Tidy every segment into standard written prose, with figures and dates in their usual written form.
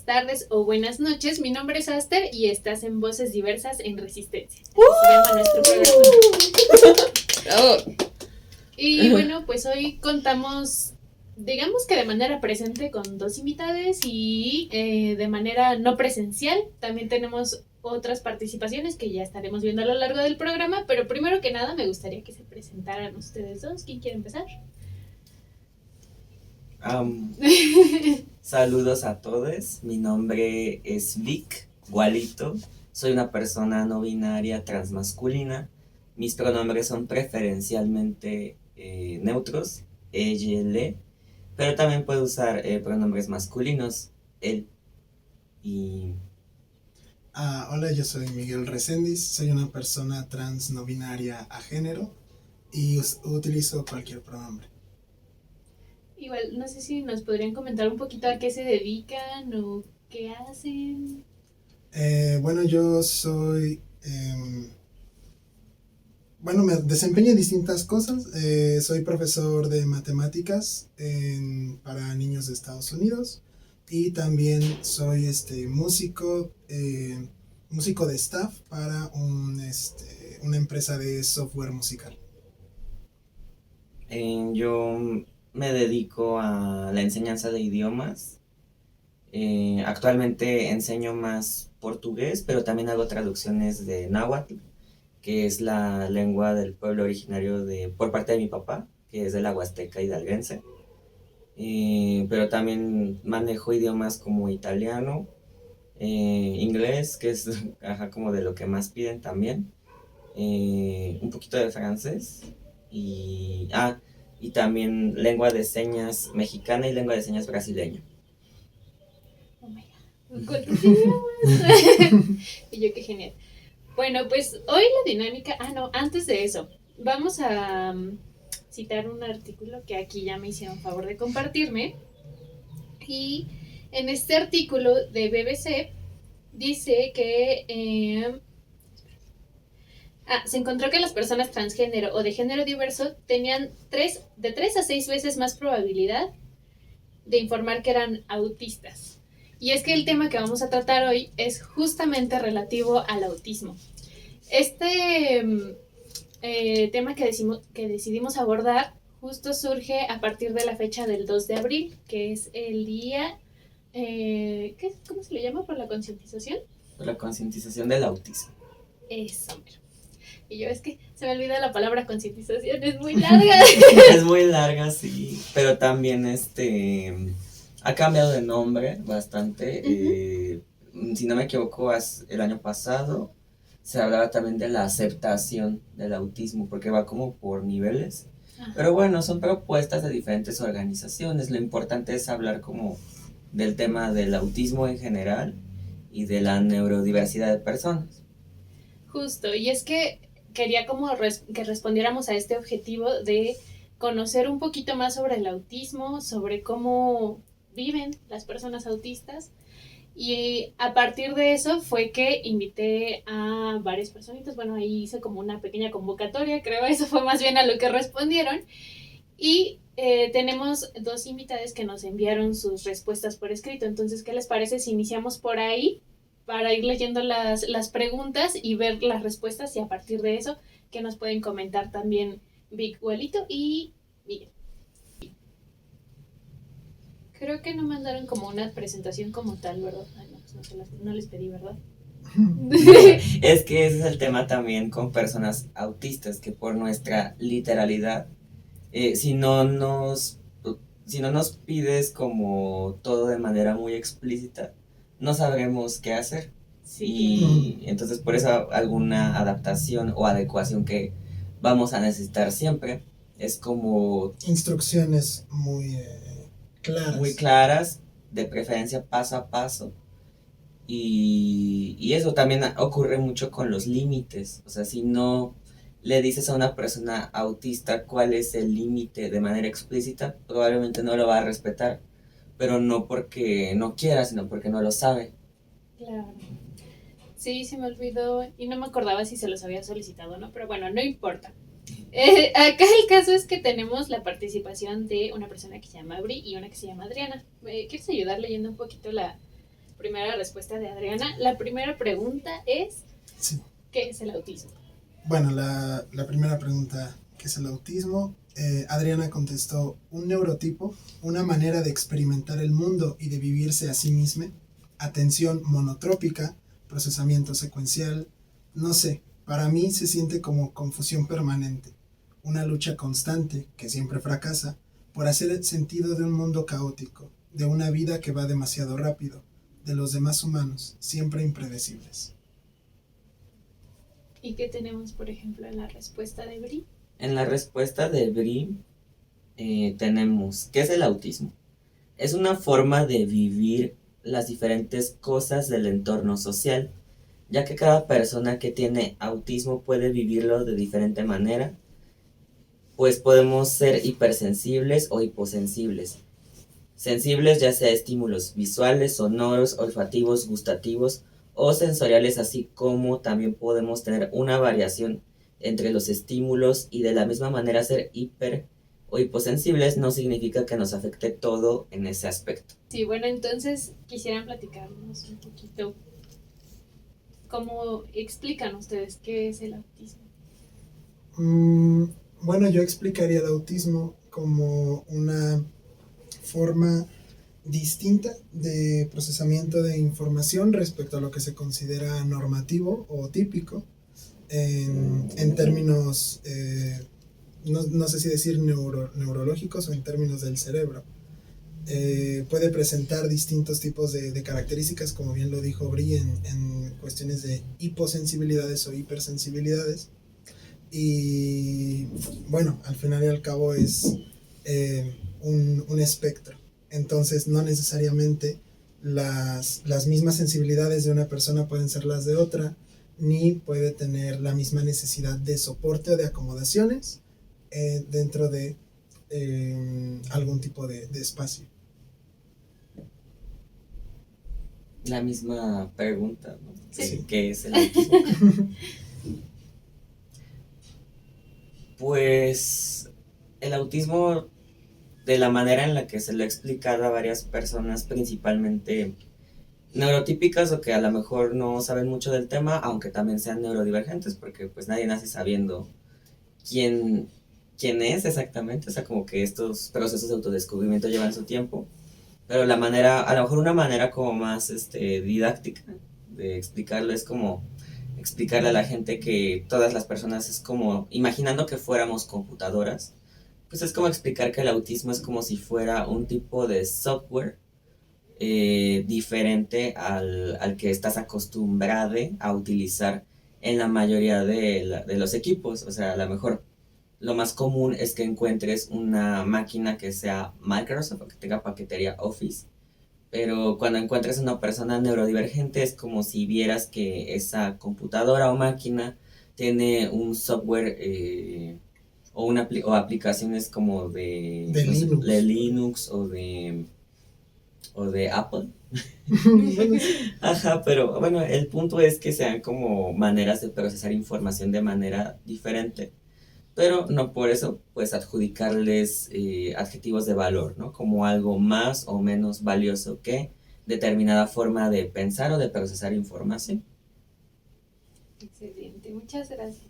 días, tardes o buenas noches. Mi nombre es Aster y estás en Voces Diversas en Resistencia. Se llama nuestro programa. Y bueno, pues hoy contamos, digamos que de manera presente con 2 invitadas y de manera no presencial. También tenemos otras participaciones que ya estaremos viendo a lo largo del programa, pero primero que nada me gustaría que se presentaran ustedes dos. ¿Quién quiere empezar? Saludos a todos, mi nombre es Vic Gualito, soy una persona no binaria transmasculina, mis pronombres son preferencialmente neutros, ella, pero también puedo usar pronombres masculinos, él y... Hola, yo soy Miguel Reséndiz, soy una persona trans no binaria a género y utilizo cualquier pronombre. Igual, no sé si nos podrían comentar un poquito a qué se dedican o qué hacen. Bueno, yo soy... me desempeño en distintas cosas. Soy profesor de matemáticas para niños de Estados Unidos y también soy músico de staff para una empresa de software musical. Yo me dedico a la enseñanza de idiomas. Actualmente enseño más portugués, pero también hago traducciones de náhuatl, que es la lengua del pueblo originario por parte de mi papá, que es de la Huasteca hidalguense. Pero también manejo idiomas como italiano, inglés, que es como de lo que más piden también, un poquito de francés y también lengua de señas mexicana y lengua de señas brasileña. Oh my God. ¿Cuántos idiomas? Y yo, qué genial. Bueno, pues hoy la dinámica... antes de eso, vamos a citar un artículo que aquí ya me hicieron favor de compartirme. Y en este artículo de BBC dice que se encontró que las personas transgénero o de género diverso tenían de 3 a 6 veces más probabilidad de informar que eran autistas. Y es que el tema que vamos a tratar hoy es justamente relativo al autismo. Este tema que decidimos abordar justo surge a partir de la fecha del 2 de abril, que es el día... ¿cómo se le llama? ¿Por la concientización? Por la concientización del autismo. Eso, mero. Y yo, es que se me olvida la palabra concientización, es muy larga. Es muy larga, sí, pero también ha cambiado de nombre bastante. Si no me equivoco, el año pasado se hablaba también de la aceptación del autismo, porque va como por niveles. Ajá. Pero bueno, son propuestas de diferentes organizaciones. Lo importante es hablar como del tema del autismo en general y de la neurodiversidad de personas. Justo, y es que quería como que respondiéramos a este objetivo de conocer un poquito más sobre el autismo, sobre cómo viven las personas autistas. Y a partir de eso fue que invité a varias personitas. Bueno, ahí hice como una pequeña convocatoria, creo, eso fue más bien a lo que respondieron. Y tenemos 2 invitadas que nos enviaron sus respuestas por escrito. Entonces, ¿qué les parece si iniciamos por ahí para ir leyendo las preguntas y ver las respuestas? Y a partir de eso, ¿qué nos pueden comentar también Vic, Gualito y Miguel? Creo que no mandaron como una presentación como tal, ¿verdad? Ay, no, pues no les pedí, ¿verdad? Es que ese es el tema también con personas autistas, que por nuestra literalidad, si no nos pides como todo de manera muy explícita, no sabremos qué hacer. Sí. Y entonces por eso alguna adaptación o adecuación que vamos a necesitar siempre es como instrucciones muy claras. Muy claras, de preferencia paso a paso. Y eso también ocurre mucho con los límites. O sea, si no le dices a una persona autista cuál es el límite de manera explícita, probablemente no lo va a respetar. Pero no porque no quiera, sino porque no lo sabe. Claro. Sí, se me olvidó y no me acordaba si se los había solicitado o no, pero bueno, no importa. Acá el caso es que tenemos la participación de una persona que se llama Bri y una que se llama Adriana. ¿Quieres ayudar leyendo un poquito primera respuesta de Adriana. La primera pregunta es, Sí. ¿qué es el autismo? Bueno, la primera pregunta, ¿qué es el autismo? Adriana contestó: un neurotipo, una manera de experimentar el mundo y de vivirse a sí misma, atención monotrópica, procesamiento secuencial, no sé, para mí se siente como confusión permanente, una lucha constante, que siempre fracasa, por hacer sentido de un mundo caótico, de una vida que va demasiado rápido, de los demás humanos, siempre impredecibles. ¿Y qué tenemos, por ejemplo, en la respuesta de Bri? En la respuesta de Bri tenemos, ¿qué es el autismo? Es una forma de vivir las diferentes cosas del entorno social, ya que cada persona que tiene autismo puede vivirlo de diferente manera, pues podemos ser hipersensibles o hiposensibles. Sensibles ya sea a estímulos visuales, sonoros, olfativos, gustativos o sensoriales, así como también podemos tener una variación entre los estímulos, y de la misma manera ser hiper o hiposensibles no significa que nos afecte todo en ese aspecto. Sí, bueno, entonces quisieran platicarnos un poquito. ¿Cómo explican ustedes qué es el autismo? Bueno, yo explicaría el autismo como una forma distinta de procesamiento de información respecto a lo que se considera normativo o típico en términos, no sé si decir neurológicos o en términos del cerebro. Puede presentar distintos tipos de características, como bien lo dijo Bri, en cuestiones de hiposensibilidades o hipersensibilidades. Y bueno, al final y al cabo es un espectro. Entonces no necesariamente las mismas sensibilidades de una persona pueden ser las de otra, ni puede tener la misma necesidad de soporte o de acomodaciones dentro de algún tipo de espacio. La misma pregunta, ¿no? Sí. ¿Qué es el autismo? Pues el autismo, de la manera en la que se lo ha explicado a varias personas, principalmente neurotípicas o que a lo mejor no saben mucho del tema, aunque también sean neurodivergentes, porque pues nadie nace sabiendo quién, quién es exactamente, o sea, como que estos procesos de autodescubrimiento llevan su tiempo, pero la manera, a lo mejor una manera como más didáctica de explicarlo es como explicarle a la gente que todas las personas es como, imaginando que fuéramos computadoras, pues es como explicar que el autismo es como si fuera un tipo de software diferente al que estás acostumbrado a utilizar en la mayoría de los equipos. O sea, a lo mejor lo más común es que encuentres una máquina que sea Microsoft o que tenga paquetería Office, pero cuando encuentres una persona neurodivergente es como si vieras que esa computadora o máquina tiene un software o aplicaciones como De no sé, Linux. de Linux o de Apple. Bueno, sí. Ajá, pero bueno, el punto es que sean como maneras de procesar información de manera diferente, pero no por eso pues adjudicarles adjetivos de valor, ¿no? Como algo más o menos valioso que determinada forma de pensar o de procesar información. Excelente, muchas gracias.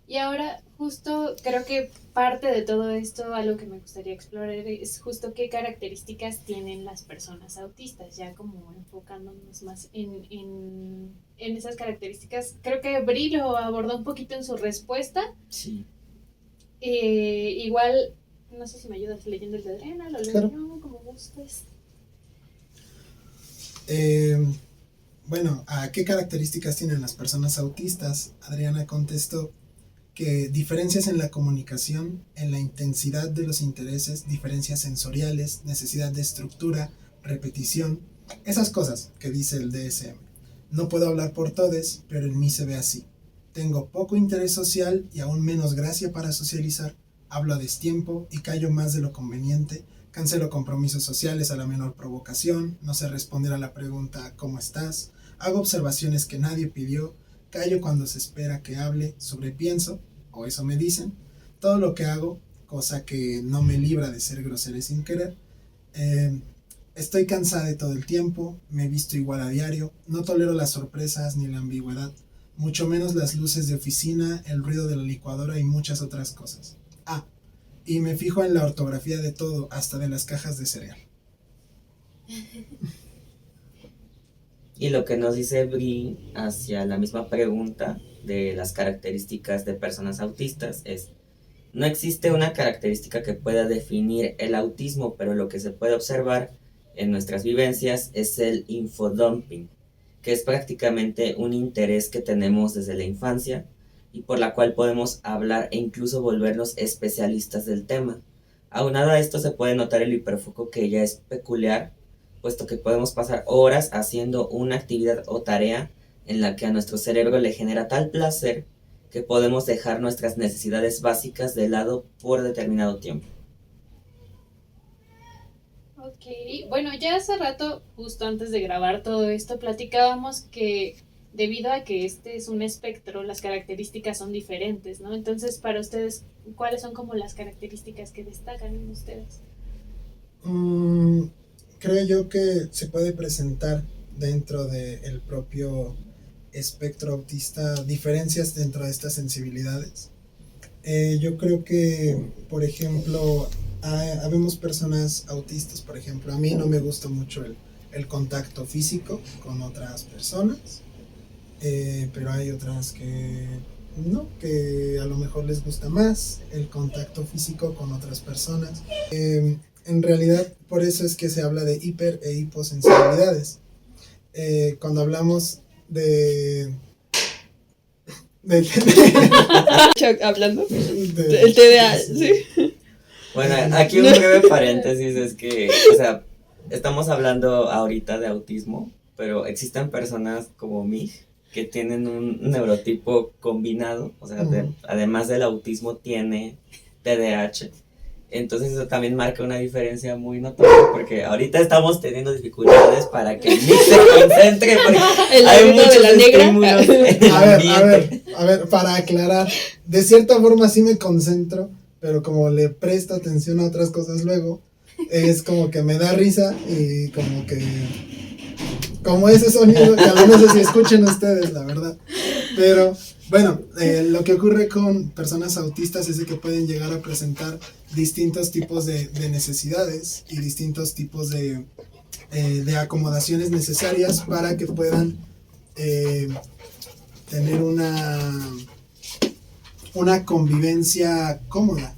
Y ahora, justo creo que parte de todo esto, algo que me gustaría explorar es justo qué características tienen las personas autistas, ya como enfocándonos más en esas características. Creo que Bri lo abordó un poquito en su respuesta. Sí. Igual, no sé si me ayudas leyendo el de Adriana, lo leo Claro. yo, como gustes. Bueno, ¿a qué características tienen las personas autistas? Adriana contestó que diferencias en la comunicación, en la intensidad de los intereses, diferencias sensoriales, necesidad de estructura, repetición, esas cosas que dice el DSM. No puedo hablar por todos, pero en mí se ve así. Tengo poco interés social y aún menos gracia para socializar. Hablo a destiempo y callo más de lo conveniente. Cancelo compromisos sociales a la menor provocación. No sé responder a la pregunta ¿cómo estás? Hago observaciones que nadie pidió. Callo cuando se espera que hable, sobrepienso, o eso me dicen. Todo lo que hago, cosa que no me libra de ser grosero sin querer. Estoy cansada de todo el tiempo, me visto igual a diario, no tolero las sorpresas ni la ambigüedad, mucho menos las luces de oficina, el ruido de la licuadora y muchas otras cosas. Ah, y me fijo en la ortografía de todo, hasta de las cajas de cereal. Y lo que nos dice Bri hacia la misma pregunta de las características de personas autistas es: no existe una característica que pueda definir el autismo, pero lo que se puede observar en nuestras vivencias es el infodumping, que es prácticamente un interés que tenemos desde la infancia y por la cual podemos hablar e incluso volvernos especialistas del tema. Aunado a esto se puede notar el hiperfoco, que ya es peculiar, puesto que podemos pasar horas haciendo una actividad o tarea en la que a nuestro cerebro le genera tal placer que podemos dejar nuestras necesidades básicas de lado por determinado tiempo. Ok, bueno, ya hace rato, justo antes de grabar todo esto, platicábamos que debido a que este es un espectro, las características son diferentes, ¿no? Entonces, para ustedes, ¿cuáles son como las características que destacan en ustedes? Creo yo que se puede presentar dentro del propio espectro autista diferencias dentro de estas sensibilidades. Yo creo que, por ejemplo, habemos personas autistas, por ejemplo, a mí no me gusta mucho el contacto físico con otras personas, pero hay otras que no, que a lo mejor les gusta más el contacto físico con otras personas. En realidad, por eso es que se habla de hiper e hiposensibilidades. Cuando hablamos hablando del TDA, sí. Bueno, aquí un breve paréntesis es que, o sea, estamos hablando ahorita de autismo, pero existen personas como mí que tienen un neurotipo combinado, o sea, además del autismo tiene TDAH. Entonces eso también marca una diferencia muy notable, porque ahorita estamos teniendo dificultades para que el mix se concentre, porque hay muchos de la negra. estímulos en el ambiente. A ver, para aclarar, de cierta forma sí me concentro, pero como le presto atención a otras cosas luego, es como que me da risa y como ese sonido, que a lo no sé si escuchen ustedes, la verdad, pero bueno, lo que ocurre con personas autistas es de que pueden llegar a presentar distintos tipos de necesidades y distintos tipos de acomodaciones necesarias para que puedan tener una convivencia cómoda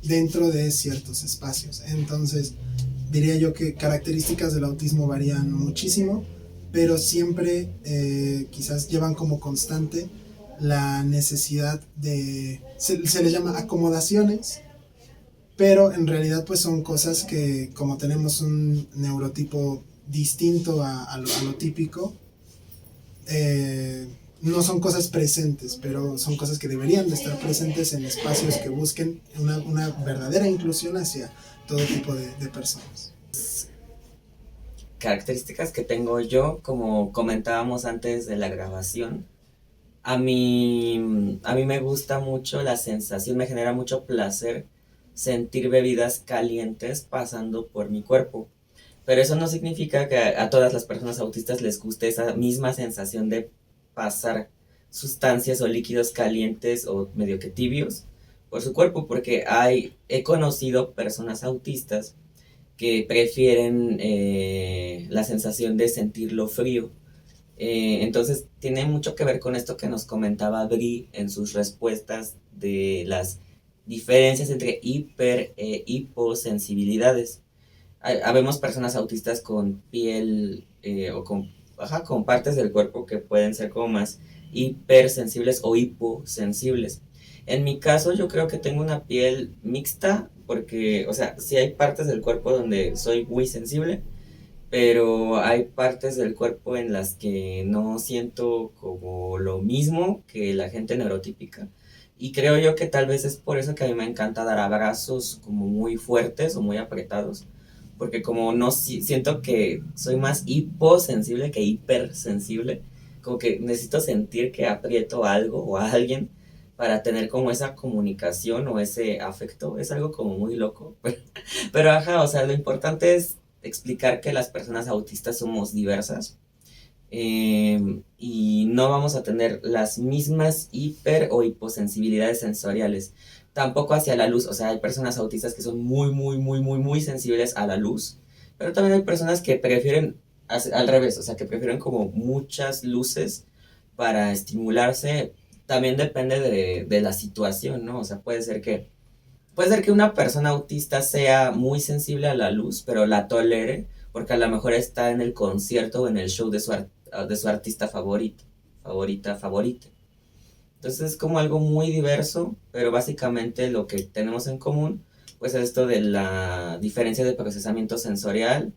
dentro de ciertos espacios. Entonces, diría yo que características del autismo varían muchísimo, pero siempre quizás llevan como constante la necesidad de, se les llama acomodaciones, pero en realidad pues son cosas que, como tenemos un neurotipo distinto a lo típico, no son cosas presentes, pero son cosas que deberían de estar presentes en espacios que busquen una verdadera inclusión hacia todo tipo de personas. Características que tengo yo, como comentábamos antes de la grabación, a mí me gusta mucho la sensación, me genera mucho placer sentir bebidas calientes pasando por mi cuerpo. Pero eso no significa que a todas las personas autistas les guste esa misma sensación de pasar sustancias o líquidos calientes o medio que tibios por su cuerpo, porque he conocido personas autistas que prefieren la sensación de sentirlo frío. Entonces tiene mucho que ver con esto que nos comentaba Bri en sus respuestas de las diferencias entre hiper e hiposensibilidades. Habemos personas autistas con piel o con partes del cuerpo que pueden ser como más hipersensibles o hiposensibles. En mi caso yo creo que tengo una piel mixta, porque, o sea, sí hay partes del cuerpo donde soy muy sensible, pero hay partes del cuerpo en las que no siento como lo mismo que la gente neurotípica. Y creo yo que tal vez es por eso que a mí me encanta dar abrazos como muy fuertes o muy apretados, porque como no siento que soy más hiposensible que hipersensible, como que necesito sentir que aprieto algo o a alguien para tener como esa comunicación o ese afecto. Es algo como muy loco, pero ajá, o sea, lo importante es explicar que las personas autistas somos diversas y no vamos a tener las mismas hiper o hiposensibilidades sensoriales, tampoco hacia la luz. O sea, hay personas autistas que son muy sensibles a la luz, pero también hay personas que prefieren al revés, o sea, que prefieren como muchas luces para estimularse. También depende de la situación, ¿no? O sea, puede ser que una persona autista sea muy sensible a la luz, pero la tolere porque a lo mejor está en el concierto o en el show de su artista favorita. Entonces es como algo muy diverso, pero básicamente lo que tenemos en común pues es esto de la diferencia de procesamiento sensorial,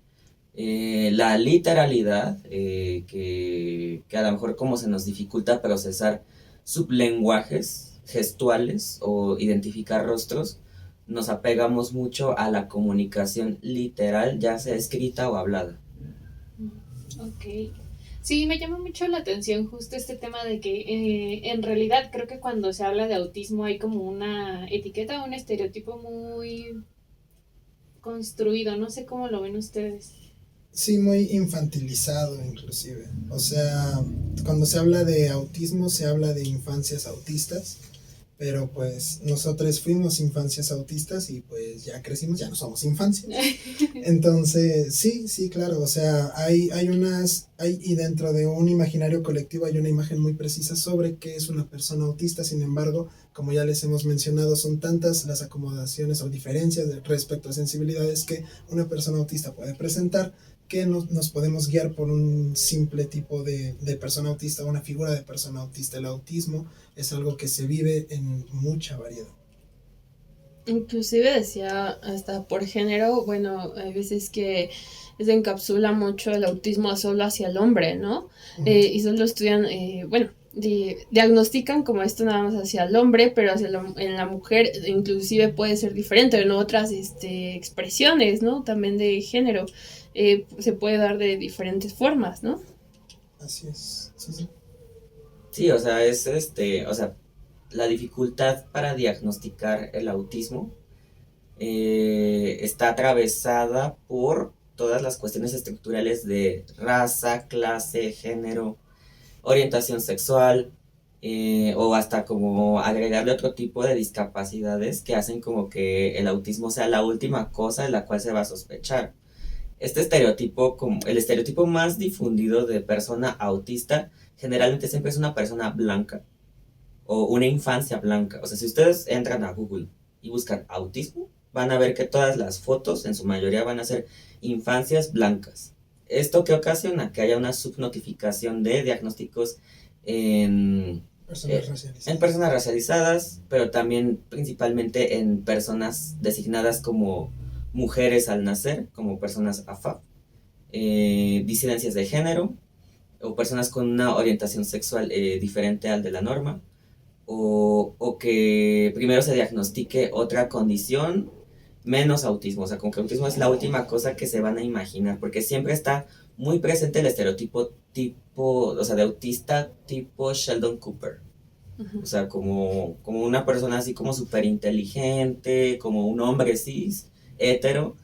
la literalidad, que a lo mejor como se nos dificulta procesar sublenguajes gestuales o identificar rostros, nos apegamos mucho a la comunicación literal, ya sea escrita o hablada. Ok. Sí, me llama mucho la atención justo este tema de que en realidad creo que cuando se habla de autismo hay como una etiqueta, un estereotipo muy construido, no sé cómo lo ven ustedes. Sí, muy infantilizado inclusive. O sea, cuando se habla de autismo se habla de infancias autistas, pero pues nosotros fuimos infancias autistas y pues ya crecimos, ya no somos infancias. Entonces, sí, claro, o sea, y dentro de un imaginario colectivo hay una imagen muy precisa sobre qué es una persona autista. Sin embargo, como ya les hemos mencionado, son tantas las acomodaciones o diferencias respecto a sensibilidades que una persona autista puede presentar, que nos podemos guiar por un simple tipo de persona autista, una figura de persona autista. El autismo es algo que se vive en mucha variedad. Inclusive decía hasta por género, bueno, hay veces que se encapsula mucho el autismo solo hacia el hombre, ¿no? Y solo estudian, bueno, diagnostican como esto nada más hacia el hombre, pero en la mujer inclusive puede ser diferente, en otras expresiones, ¿no? También de género, se puede dar de diferentes formas, ¿no? Así es, sí. Sí, o sea, la dificultad para diagnosticar el autismo está atravesada por todas las cuestiones estructurales de raza, clase, género, orientación sexual, o hasta como agregarle otro tipo de discapacidades que hacen como que el autismo sea la última cosa de la cual se va a sospechar. Este estereotipo, como el estereotipo más difundido de persona autista, generalmente siempre es una persona blanca o una infancia blanca. O sea, si ustedes entran a Google y buscan autismo, van a ver que todas las fotos, en su mayoría, van a ser infancias blancas. ¿Esto qué ocasiona? Que haya una subnotificación de diagnósticos en personas racializadas, pero también principalmente en personas designadas como mujeres al nacer, como personas AFAP, disidencias de género, o personas con una orientación sexual diferente al de la norma, o que primero se diagnostique otra condición menos autismo. O sea, como que autismo es la última cosa que se van a imaginar, porque siempre está muy presente el estereotipo o sea, de autista tipo Sheldon Cooper. O sea, como una persona así como súper inteligente, como un hombre cis, hetero,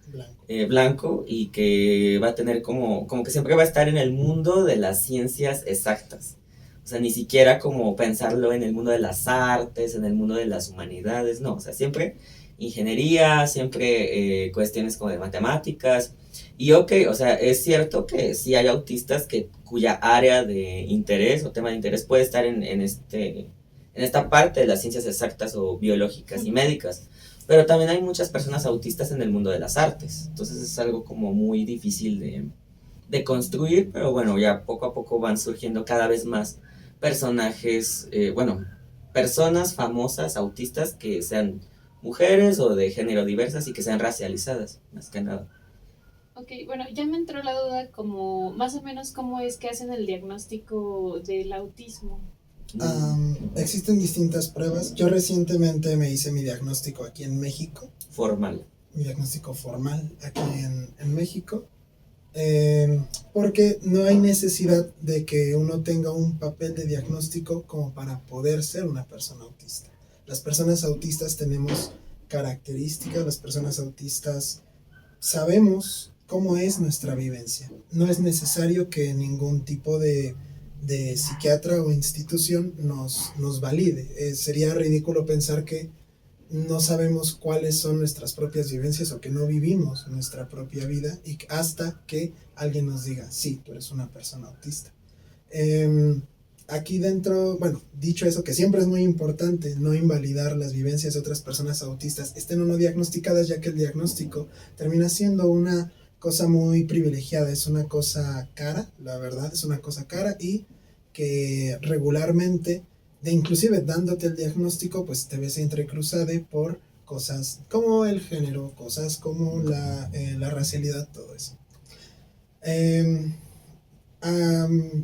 blanco, y que va a tener como que siempre va a estar en el mundo de las ciencias exactas. O sea, ni siquiera como pensarlo en el mundo de las artes, en el mundo de las humanidades, no. O sea, siempre ingeniería, siempre cuestiones como de matemáticas. Y ok, o sea, es cierto que sí hay autistas cuya área de interés o tema de interés puede estar en esta parte de las ciencias exactas o biológicas y médicas. Pero también hay muchas personas autistas en el mundo de las artes. Entonces es algo como muy difícil de construir, pero bueno, ya poco a poco van surgiendo cada vez más personajes, personas famosas autistas que sean mujeres o de género diversas y que sean racializadas, más que nada. Ok, bueno, ya me entró la duda como más o menos cómo es que hacen el diagnóstico del autismo. Existen distintas pruebas. Yo recientemente me hice mi diagnóstico aquí en México. Formal. Mi diagnóstico formal aquí en México. Porque no hay necesidad de que uno tenga un papel de diagnóstico como para poder ser una persona autista. Las personas autistas tenemos características, las personas autistas sabemos cómo es nuestra vivencia. No es necesario que ningún tipo de psiquiatra o institución nos valide. Sería ridículo pensar que no sabemos cuáles son nuestras propias vivencias o que no vivimos nuestra propia vida y hasta que alguien nos diga, sí, tú eres una persona autista. Aquí dentro, bueno, dicho eso, que siempre es muy importante no invalidar las vivencias de otras personas autistas, estén o no diagnosticadas, ya que el diagnóstico termina siendo una cosa muy privilegiada, es una cosa cara, la verdad, es una cosa cara y que regularmente, inclusive dándote el diagnóstico, pues te ves entrecruzada por cosas como el género, cosas como la racialidad, todo eso.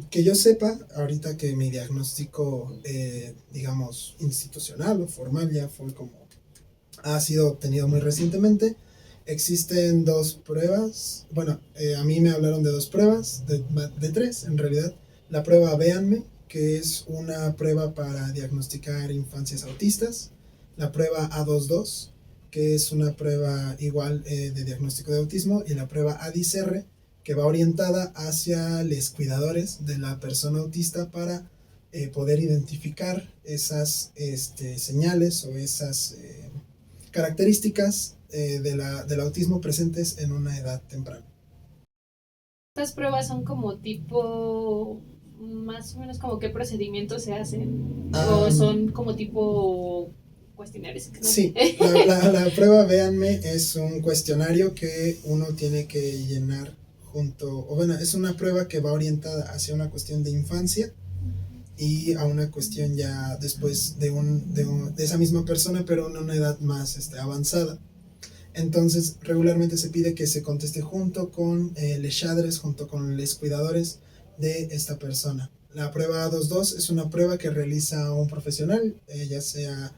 Que yo sepa, ahorita que mi diagnóstico, digamos, institucional o formal ya fue como, ha sido obtenido muy recientemente, existen 2 pruebas, bueno, a mí me hablaron de 2 pruebas, de 3 en realidad. La prueba Véanme, que es una prueba para diagnosticar infancias autistas, la prueba A22, que es una prueba igual de diagnóstico de autismo, y la prueba ADICR, que va orientada hacia los cuidadores de la persona autista para poder identificar esas señales o esas características del autismo presentes en una edad temprana. Estas pruebas son como tipo, más o menos como qué procedimientos se hacen, o son como tipo cuestionarios. ¿No? Sí, la prueba Véanme es un cuestionario que uno tiene que llenar es una prueba que va orientada hacia una cuestión de infancia y a una cuestión ya después de esa misma persona, pero en una edad más avanzada. Entonces, regularmente se pide que se conteste junto con les padres, junto con los cuidadores de esta persona. La prueba A22 es una prueba que realiza un profesional, ya sea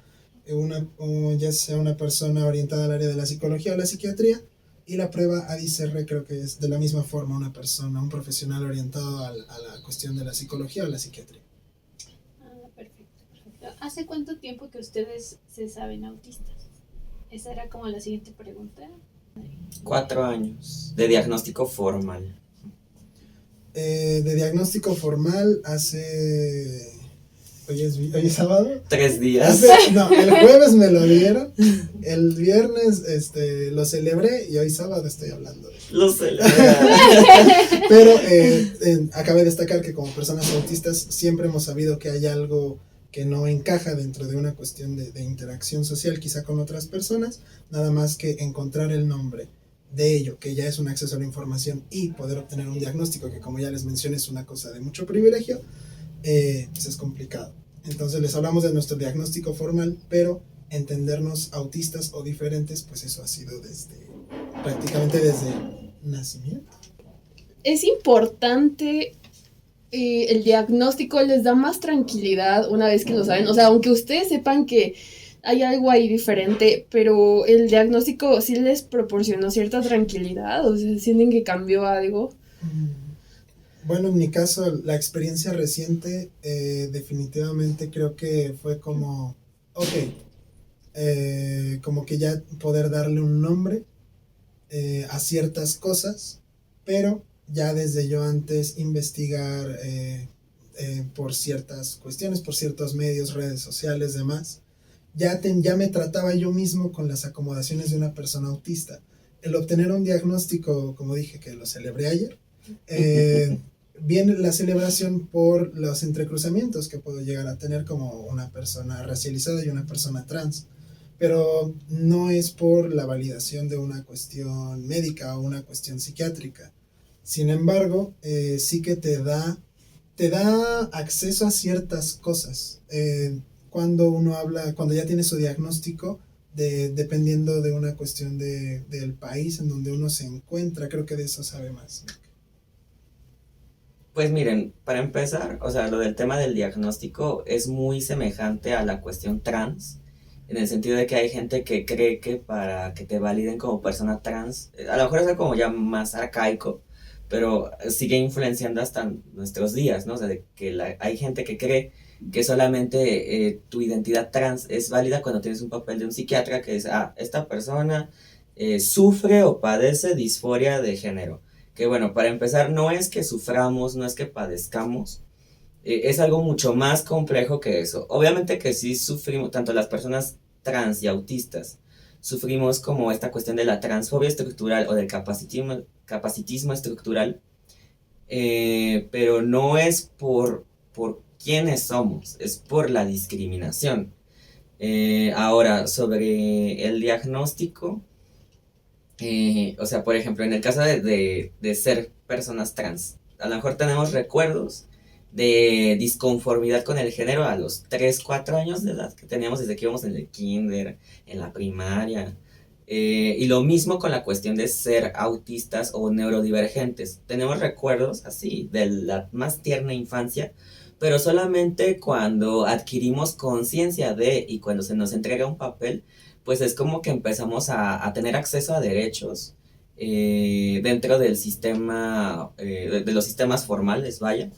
una persona orientada al área de la psicología o la psiquiatría, y la prueba ADICR creo que es de la misma forma un profesional orientado a la cuestión de la psicología o la psiquiatría. Perfecto. ¿Hace cuánto tiempo que ustedes se saben autistas? Esa era como la siguiente pregunta. 4 años de diagnóstico formal. De diagnóstico formal hace... ¿Hoy es sábado? 3 días. El jueves me lo dieron, el viernes lo celebré y hoy sábado estoy hablando de Lo celebré. Pero acabe de destacar que como personas autistas siempre hemos sabido que hay algo que no encaja dentro de una cuestión de interacción social quizá con otras personas, nada más que encontrar el nombre de ello, que ya es un acceso a la información, y poder obtener un diagnóstico que, como ya les mencioné, es una cosa de mucho privilegio, pues es complicado. Entonces les hablamos de nuestro diagnóstico formal, pero entendernos autistas o diferentes, pues eso ha sido prácticamente desde nacimiento. Es importante, el diagnóstico les da más tranquilidad una vez que lo saben, o sea, aunque ustedes sepan que hay algo ahí diferente, pero el diagnóstico sí les proporcionó cierta tranquilidad, o sea, sienten que cambió algo. Bueno, en mi caso, la experiencia reciente definitivamente creo que fue como, como que ya poder darle un nombre a ciertas cosas, pero ya desde yo antes investigar por ciertas cuestiones, por ciertos medios, redes sociales, demás, ya me trataba yo mismo con las acomodaciones de una persona autista. El obtener un diagnóstico, como dije, que lo celebré ayer, viene la celebración por los entrecruzamientos que puedo llegar a tener como una persona racializada y una persona trans, pero no es por la validación de una cuestión médica o una cuestión psiquiátrica. Sin embargo, sí que te da acceso a ciertas cosas. Cuando ya tiene su diagnóstico, dependiendo de una cuestión del país en donde uno se encuentra, creo que de eso sabe más. Pues miren, para empezar, o sea, lo del tema del diagnóstico es muy semejante a la cuestión trans, en el sentido de que hay gente que cree que para que te validen como persona trans, a lo mejor es algo como ya más arcaico, pero sigue influenciando hasta nuestros días, ¿no? O sea, de que hay gente que cree que solamente tu identidad trans es válida cuando tienes un papel de un psiquiatra que dice, esta persona sufre o padece disforia de género. Que bueno, para empezar, no es que suframos, no es que padezcamos, es algo mucho más complejo que eso. Obviamente que sí sufrimos, tanto las personas trans y autistas, sufrimos como esta cuestión de la transfobia estructural o del capacitismo estructural, pero no es por quiénes somos, es por la discriminación. Ahora, sobre el diagnóstico, o sea, por ejemplo, en el caso de ser personas trans, a lo mejor tenemos recuerdos de disconformidad con el género a los 3 4 años de edad que teníamos desde que íbamos en el kinder, en la primaria. Y lo mismo con la cuestión de ser autistas o neurodivergentes. Tenemos recuerdos así de la más tierna infancia, pero solamente cuando adquirimos conciencia de y cuando se nos entrega un papel, pues es como que empezamos a tener acceso a derechos dentro del sistema, de los sistemas formales, vaya.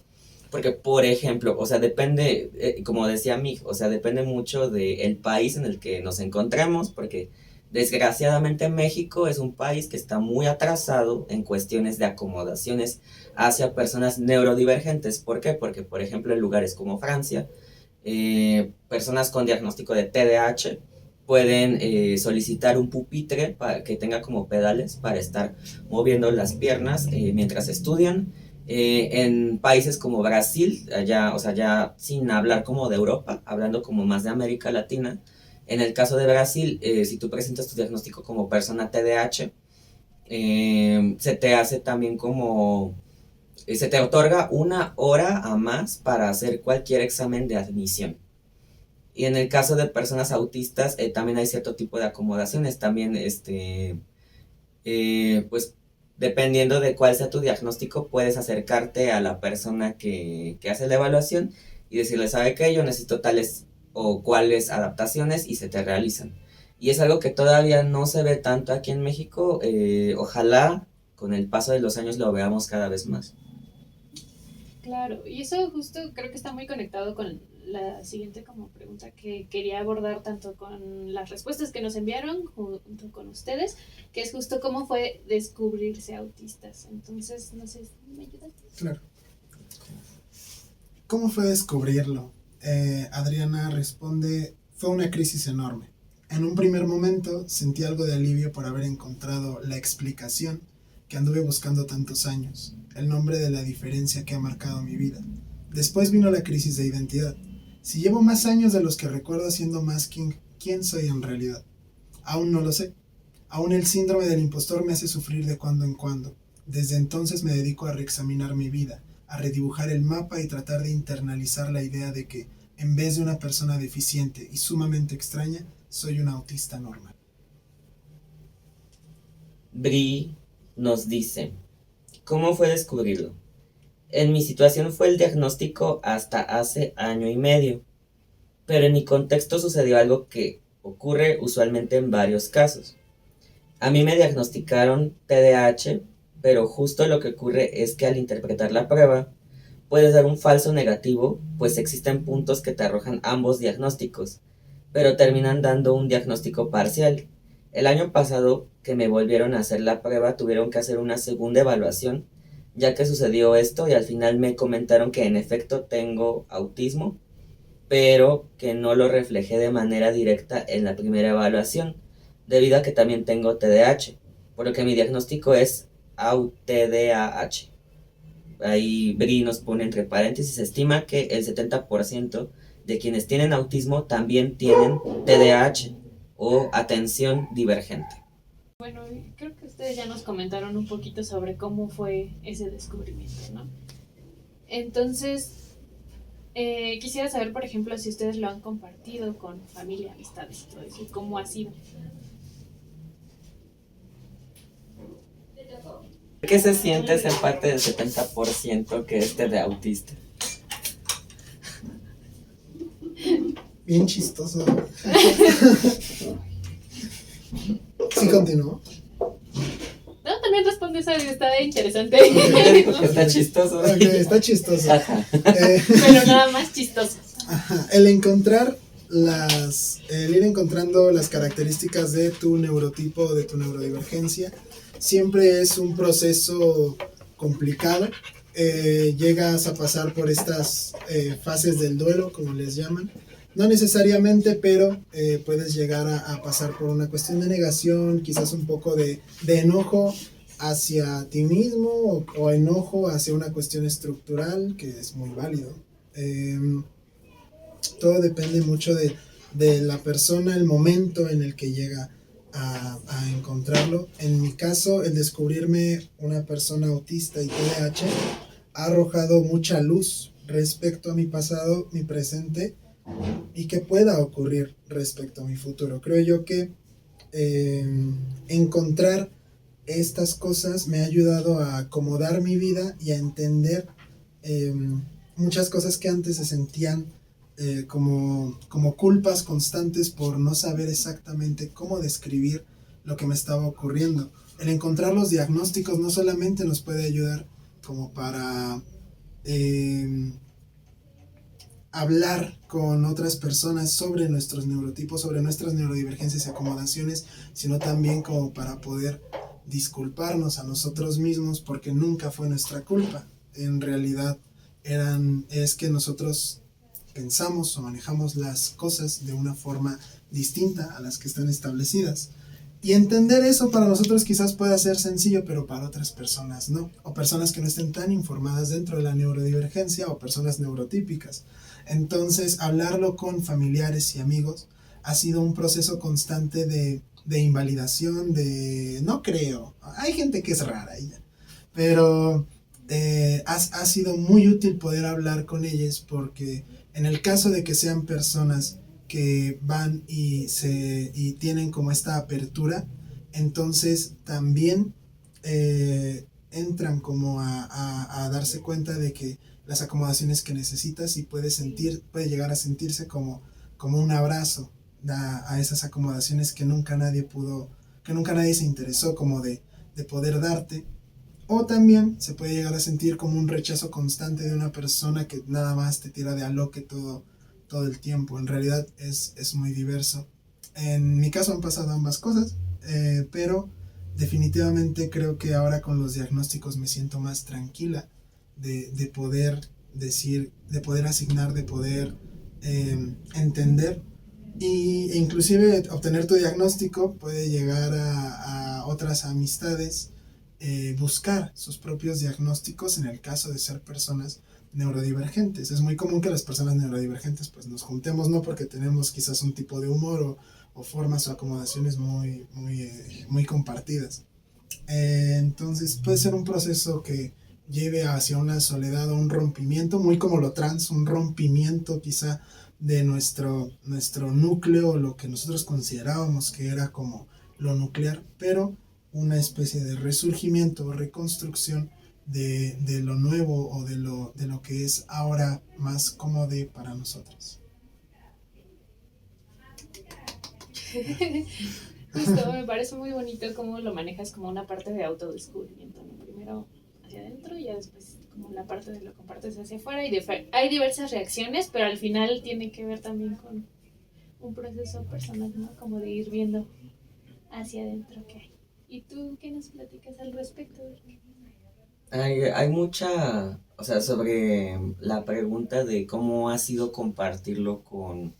Porque, por ejemplo, o sea, depende, como decía Mig, o sea, depende mucho del país en el que nos encontremos, porque desgraciadamente México es un país que está muy atrasado en cuestiones de acomodaciones hacia personas neurodivergentes. ¿Por qué? Porque, por ejemplo, en lugares como Francia, personas con diagnóstico de TDAH pueden solicitar un pupitre para que tenga como pedales para estar moviendo las piernas mientras estudian. En países como Brasil, allá, o sea, ya sin hablar como de Europa, hablando como más de América Latina, en el caso de Brasil, si tú presentas tu diagnóstico como persona TDAH, se te hace también como, se te otorga 1 hora a más para hacer cualquier examen de admisión. Y en el caso de personas autistas, también hay cierto tipo de acomodaciones, también, pues, dependiendo de cuál sea tu diagnóstico, puedes acercarte a la persona que hace la evaluación y decirle, ¿sabe qué? Yo necesito tales o cuáles adaptaciones y se te realizan. Y es algo que todavía no se ve tanto aquí en México, ojalá con el paso de los años lo veamos cada vez más. Claro, y eso justo creo que está muy conectado con la siguiente como pregunta que quería abordar tanto con las respuestas que nos enviaron junto con ustedes, que es justo cómo fue descubrirse autistas. Entonces, no sé, ¿me ayudas? Claro. ¿Cómo fue descubrirlo? Adriana responde, fue una crisis enorme. En un primer momento sentí algo de alivio por haber encontrado la explicación que anduve buscando tantos años, el nombre de la diferencia que ha marcado mi vida. Después vino la crisis de identidad. Si llevo más años de los que recuerdo haciendo masking, ¿quién soy en realidad? Aún no lo sé. Aún el síndrome del impostor me hace sufrir de cuando en cuando. Desde entonces me dedico a reexaminar mi vida, a redibujar el mapa y tratar de internalizar la idea de que, en vez de una persona deficiente y sumamente extraña, soy un autista normal. Bri nos dice, ¿cómo fue descubrirlo? En mi situación fue el diagnóstico hasta hace 1.5 años, pero en mi contexto sucedió algo que ocurre usualmente en varios casos. A mí me diagnosticaron TDAH, pero justo lo que ocurre es que al interpretar la prueba, puedes dar un falso negativo, pues existen puntos que te arrojan ambos diagnósticos, pero terminan dando un diagnóstico parcial. El año pasado que me volvieron a hacer la prueba, tuvieron que hacer una segunda evaluación, ya que sucedió esto y al final me comentaron que en efecto tengo autismo, pero que no lo reflejé de manera directa en la primera evaluación, debido a que también tengo TDAH, por lo que mi diagnóstico es AUTDAH. Ahí Bri nos pone entre paréntesis, se estima que el 70% de quienes tienen autismo también tienen TDAH o atención divergente. Bueno, creo que ustedes ya nos comentaron un poquito sobre cómo fue ese descubrimiento, ¿no? Entonces, quisiera saber, por ejemplo, si ustedes lo han compartido con familia, amistades y todo eso, y cómo ha sido. ¿Qué se siente ser parte del 70% que es de autista? Bien chistoso. ¿Sí continuó? No, también responde esa, está interesante. Está chistoso. Okay, está chistoso. Ajá. Pero nada más chistoso. Ajá. El encontrar el ir encontrando las características de tu neurotipo o de tu neurodivergencia siempre es un proceso complicado. Llegas a pasar por estas fases del duelo, como les llaman. No necesariamente, pero puedes llegar a pasar por una cuestión de negación, quizás un poco de enojo hacia ti mismo o enojo hacia una cuestión estructural, que es muy válido. Todo depende mucho de la persona, el momento en el que llega a encontrarlo. En mi caso, el descubrirme una persona autista y TDAH ha arrojado mucha luz respecto a mi pasado, mi presente y qué pueda ocurrir respecto a mi futuro. Creo yo que encontrar estas cosas me ha ayudado a acomodar mi vida y a entender muchas cosas que antes se sentían como culpas constantes por no saber exactamente cómo describir lo que me estaba ocurriendo. El encontrar los diagnósticos no solamente nos puede ayudar como para hablar con otras personas sobre nuestros neurotipos, sobre nuestras neurodivergencias y acomodaciones, sino también como para poder disculparnos a nosotros mismos porque nunca fue nuestra culpa. En realidad es que nosotros pensamos o manejamos las cosas de una forma distinta a las que están establecidas. Y entender eso para nosotros quizás pueda ser sencillo, pero para otras personas no. O personas que no estén tan informadas dentro de la neurodivergencia o personas neurotípicas. Entonces, hablarlo con familiares y amigos ha sido un proceso constante de invalidación, no creo. Hay gente que es rara ella. Pero ha sido muy útil poder hablar con ellos porque en el caso de que sean personas que van y tienen como esta apertura, entonces también entran como a darse cuenta de que las acomodaciones que necesitas y puede llegar a sentirse como un abrazo a esas acomodaciones que nunca nadie se interesó como de poder darte. O también se puede llegar a sentir como un rechazo constante de una persona que nada más te tira de aloque todo el tiempo. En realidad es muy diverso. En mi caso han pasado ambas cosas, pero definitivamente creo que ahora con los diagnósticos me siento más tranquila de poder decir, de poder asignar, de poder entender. E inclusive obtener tu diagnóstico puede llegar a otras amistades, buscar sus propios diagnósticos en el caso de ser personas neurodivergentes. Es muy común que las personas neurodivergentes pues nos juntemos, no porque tenemos quizás un tipo de humor o formas o acomodaciones muy compartidas. Entonces puede ser un proceso que lleve hacia una soledad o un rompimiento, muy como lo trans, un rompimiento quizá de nuestro núcleo, lo que nosotros considerábamos que era como lo nuclear, pero una especie de resurgimiento o reconstrucción de lo nuevo o de lo que es ahora más cómodo para nosotros. Justo, me parece muy bonito cómo lo manejas como una parte de autodescubrimiento, ¿no? Primero hacia adentro y ya después como la parte de lo compartes hacia afuera y hay diversas reacciones, pero al final tiene que ver también con un proceso personal, ¿no? Como de ir viendo hacia adentro qué hay. ¿Y tú qué nos platicas al respecto? Hay mucha, o sea, sobre la pregunta de cómo ha sido compartirlo con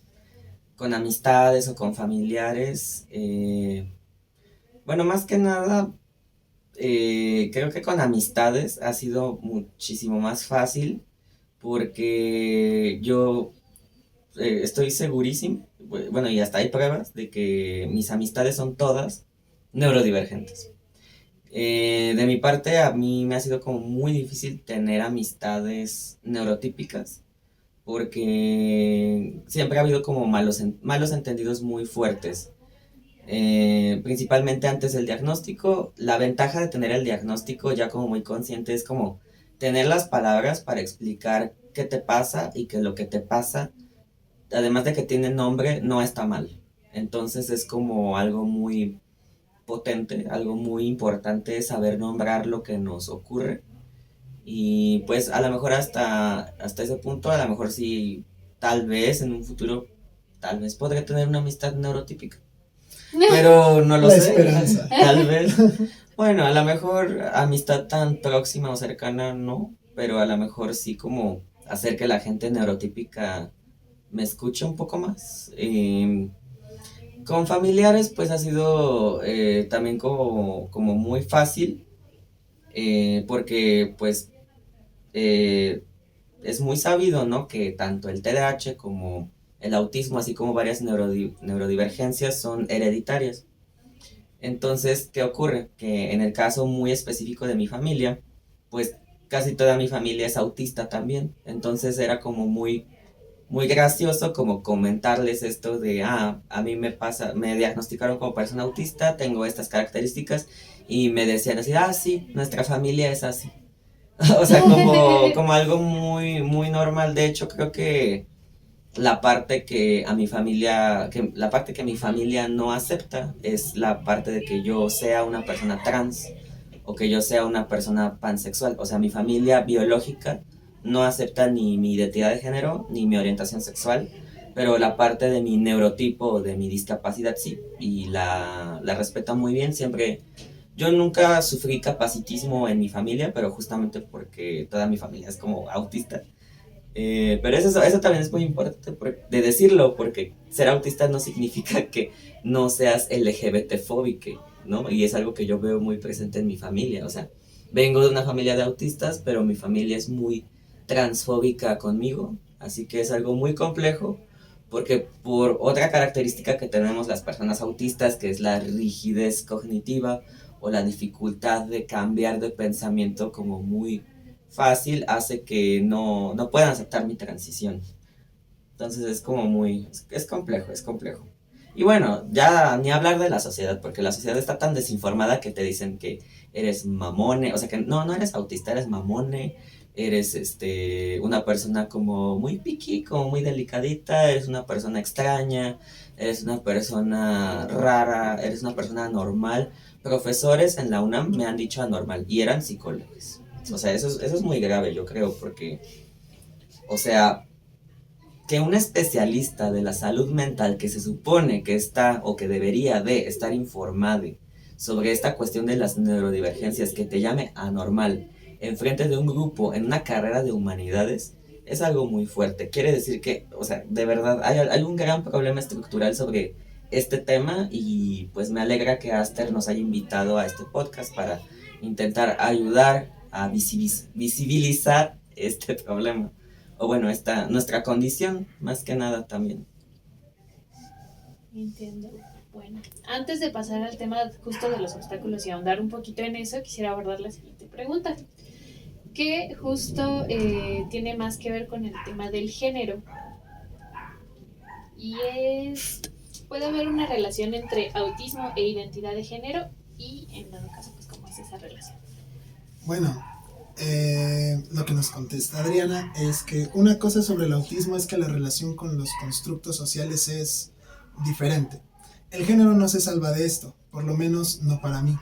amistades o con familiares. Bueno, más que nada, creo que con amistades ha sido muchísimo más fácil porque yo estoy segurísimo, bueno, y hasta hay pruebas de que mis amistades son todas neurodivergentes. De mi parte, a mí me ha sido como muy difícil tener amistades neurotípicas porque siempre ha habido como malos entendidos muy fuertes. Principalmente antes del diagnóstico. La ventaja de tener el diagnóstico ya como muy consciente es como tener las palabras para explicar qué te pasa y que lo que te pasa, además de que tiene nombre, no está mal. Entonces es como algo muy potente, algo muy importante saber nombrar lo que nos ocurre. Y pues a lo mejor hasta ese punto, a lo mejor sí, tal vez en un futuro tal vez podré tener una amistad neurotípica. Pero no lo La sé. esperanza. Tal vez. Bueno, a lo mejor amistad tan próxima o cercana no, pero a lo mejor sí como hacer que la gente neurotípica me escuche un poco más. Con familiares pues ha sido también como muy fácil, porque pues eh, es muy sabido, ¿no? Que tanto el TDAH como el autismo, así como varias neurodivergencias son hereditarias. Entonces, ¿qué ocurre? Que en el caso muy específico de mi familia, pues casi toda mi familia es autista también. Entonces era como muy gracioso como comentarles esto de, a mí me pasa, me diagnosticaron como persona autista, tengo estas características, y me decían así, sí, nuestra familia es así. O sea, como algo muy normal. De hecho, creo que la parte que la parte que mi familia no acepta es la parte de que yo sea una persona trans o que yo sea una persona pansexual. O sea, mi familia biológica no acepta ni mi identidad de género ni mi orientación sexual, pero la parte de mi neurotipo o de mi discapacidad sí, y la respeta muy bien. Siempre, yo nunca sufrí capacitismo en mi familia, pero justamente porque toda mi familia es como autista. Pero eso también es muy importante de decirlo, porque ser autista no significa que no seas LGBT fóbico, ¿no? Y es algo que yo veo muy presente en mi familia. O sea, vengo de una familia de autistas, pero mi familia es muy transfóbica conmigo, así que es algo muy complejo, porque por otra característica que tenemos las personas autistas, que es la rigidez cognitiva o la dificultad de cambiar de pensamiento como muy fácil, hace que no puedan aceptar mi transición. Entonces es como es complejo, es complejo. Y bueno, ya ni hablar de la sociedad, porque la sociedad está tan desinformada que te dicen que eres mamone, o sea que no eres autista, eres mamone, eres una persona como muy picky, como muy delicadita, eres una persona extraña, eres una persona rara, eres una persona anormal. Profesores en la UNAM me han dicho anormal y eran psicólogos. O sea, eso es muy grave, yo creo, porque, o sea, que un especialista de la salud mental que se supone que está o que debería de estar informado sobre esta cuestión de las neurodivergencias, que te llame anormal enfrente de un grupo en una carrera de humanidades, es algo muy fuerte. Quiere decir que, o sea, de verdad hay un gran problema estructural sobre este tema, y pues me alegra que Aster nos haya invitado a este podcast para intentar ayudar a visibilizar este problema, o bueno, nuestra condición, más que nada también. Entiendo. Bueno, antes de pasar al tema justo de los obstáculos y ahondar un poquito en eso, quisiera abordar la siguiente pregunta, que justo tiene más que ver con el tema del género. Y puede haber una relación entre autismo e identidad de género, y en todo caso, pues, ¿cómo es esa relación? Bueno, lo que nos contesta Adriana es que una cosa sobre el autismo es que la relación con los constructos sociales es diferente. El género no se salva de esto, por lo menos no para mí.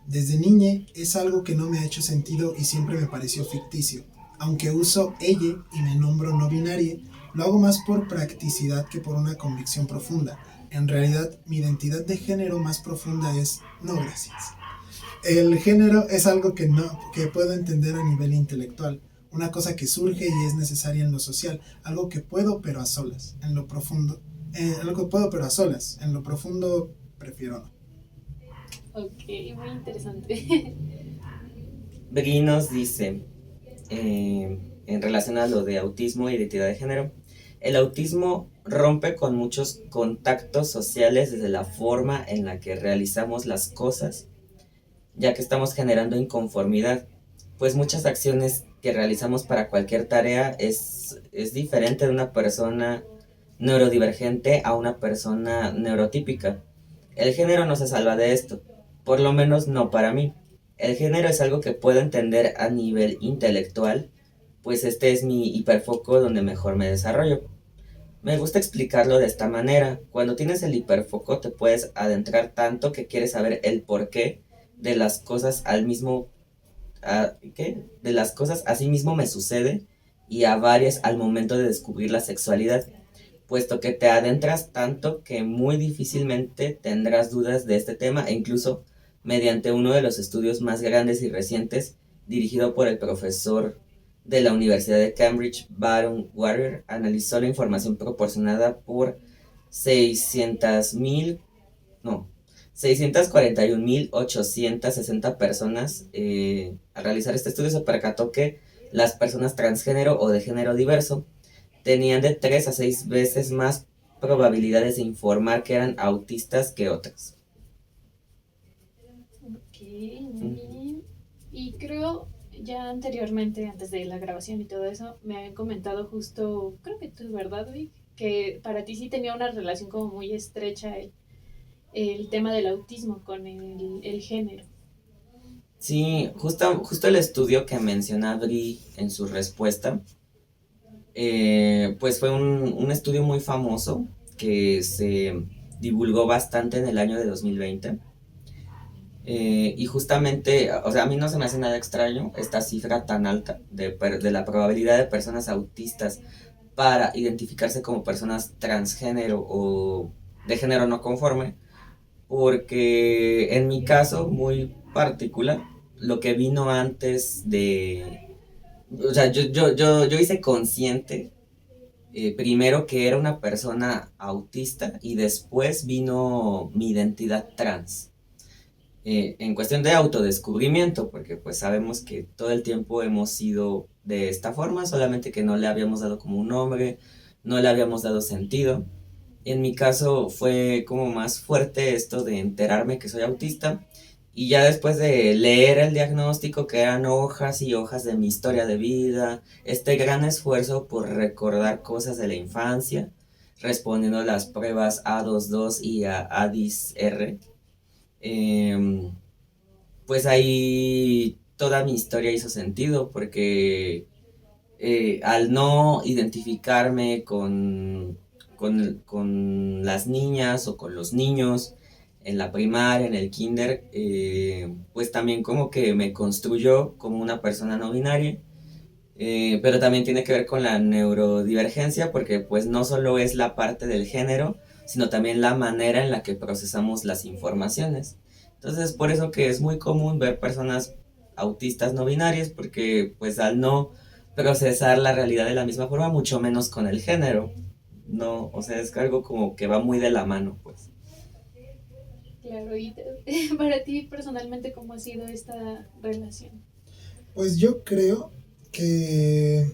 Desde niña es algo que no me ha hecho sentido y siempre me pareció ficticio. Aunque uso ella y me nombro no binaria, lo hago más por practicidad que por una convicción profunda. En realidad, mi identidad de género más profunda es no gracias. El género es algo que puedo entender a nivel intelectual, una cosa que surge y es necesaria en lo social, algo que puedo pero a solas, en lo profundo, en lo profundo prefiero no. Ok, muy interesante. Bri nos dice, en relación a lo de autismo e identidad de género, el autismo rompe con muchos contactos sociales desde la forma en la que realizamos las cosas, ya que estamos generando inconformidad, pues muchas acciones que realizamos para cualquier tarea es diferente de una persona neurodivergente a una persona neurotípica. El género no se salva de esto, por lo menos no para mí. El género es algo que puedo entender a nivel intelectual, pues este es mi hiperfoco donde mejor me desarrollo. Me gusta explicarlo de esta manera. Cuando tienes el hiperfoco te puedes adentrar tanto que quieres saber el porqué de las cosas de las cosas así mismo me sucede, y a varias al momento de descubrir la sexualidad. puesto que te adentras tanto que muy difícilmente tendrás dudas de este tema, e incluso mediante uno de los estudios más grandes y recientes, dirigido por el profesor de la Universidad de Cambridge, Baron Warrior, analizó la información proporcionada por 600.000, no, 641.860 personas. Al realizar este estudio se percató que las personas transgénero o de género diverso tenían de 3 a 6 veces más probabilidades de informar que eran autistas que otras. Ok, muy bien. Y creo, ya anteriormente, antes de la grabación y todo eso, me habían comentado justo, creo que tú, ¿verdad, Vic? Que para ti sí tenía una relación como muy estrecha el tema del autismo con el género. Sí, justo el estudio que menciona Bri en su respuesta, pues fue un estudio muy famoso que se divulgó bastante en el año de 2020. Y justamente, o sea, a mí no se me hace nada extraño esta cifra tan alta de la probabilidad de personas autistas para identificarse como personas transgénero o de género no conforme, porque en mi caso muy particular, lo que vino antes de... O sea, yo hice consciente primero que era una persona autista y después vino mi identidad trans. En cuestión de autodescubrimiento, porque pues sabemos que todo el tiempo hemos sido de esta forma, solamente que no le habíamos dado como un nombre, no le habíamos dado sentido. En mi caso fue como más fuerte esto de enterarme que soy autista y ya después de leer el diagnóstico, que eran hojas y hojas de mi historia de vida, este gran esfuerzo por recordar cosas de la infancia, respondiendo a las pruebas A22 y a ADIS-R, pues ahí toda mi historia hizo sentido porque al no identificarme con las niñas o con los niños en la primaria, en el kinder, pues también como que me construyó como una persona no binaria, pero también tiene que ver con la neurodivergencia porque pues no solo es la parte del género, sino también la manera en la que procesamos las informaciones. Entonces, por eso que es muy común ver personas autistas no binarias, porque pues al no procesar la realidad de la misma forma, mucho menos con el género, no, o sea, es algo como que va muy de la mano, pues. Claro, y para ti personalmente, ¿cómo ha sido esta relación? Pues yo creo que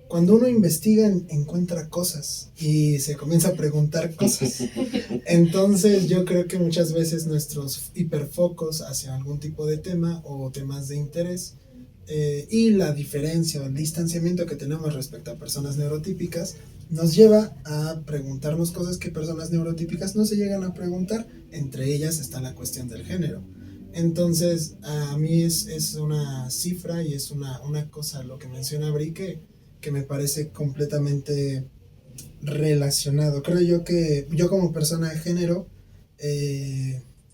cuando uno investiga encuentra cosas y se comienza a preguntar cosas. Entonces yo creo que muchas veces nuestros hiperfocos hacia algún tipo de tema o temas de interés y la diferencia o el distanciamiento que tenemos respecto a personas neurotípicas nos lleva a preguntarnos cosas que personas neurotípicas no se llegan a preguntar. Entre ellas está la cuestión del género. Entonces, a mí es una cifra y es una cosa, lo que menciona Bri, que me parece completamente relacionado. Creo yo que yo como persona de género,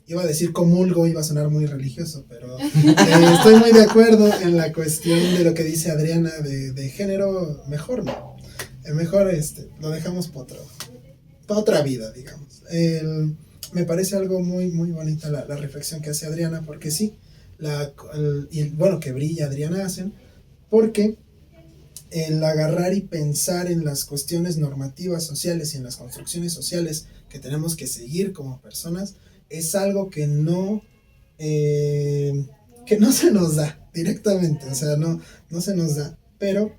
iba a decir comulgo, iba a sonar muy religioso, pero estoy muy de acuerdo en la cuestión de lo que dice Adriana de género, mejor no. Mejor lo dejamos para otra vida, digamos. Me parece algo muy, muy bonita la reflexión que hace Adriana, porque sí, y bueno, que brilla Adriana hacen, porque el agarrar y pensar en las cuestiones normativas sociales y en las construcciones sociales que tenemos que seguir como personas, es algo que no se nos da directamente, o sea, no se nos da, pero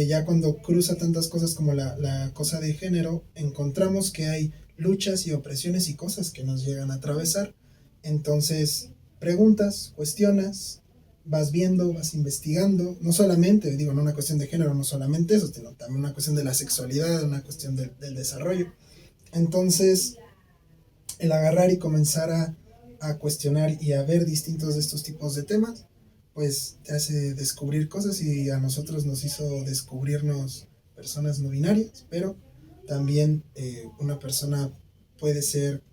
ya cuando cruza tantas cosas como la cosa de género, encontramos que hay luchas y opresiones y cosas que nos llegan a atravesar. Entonces preguntas, cuestionas, vas viendo, vas investigando, no solamente, digo, no una cuestión de género, no solamente eso, sino también una cuestión de la sexualidad, una cuestión del desarrollo. Entonces el agarrar y comenzar a cuestionar y a ver distintos de estos tipos de temas, pues te hace descubrir cosas, y a nosotros nos hizo descubrirnos personas no binarias, pero también una persona puede ser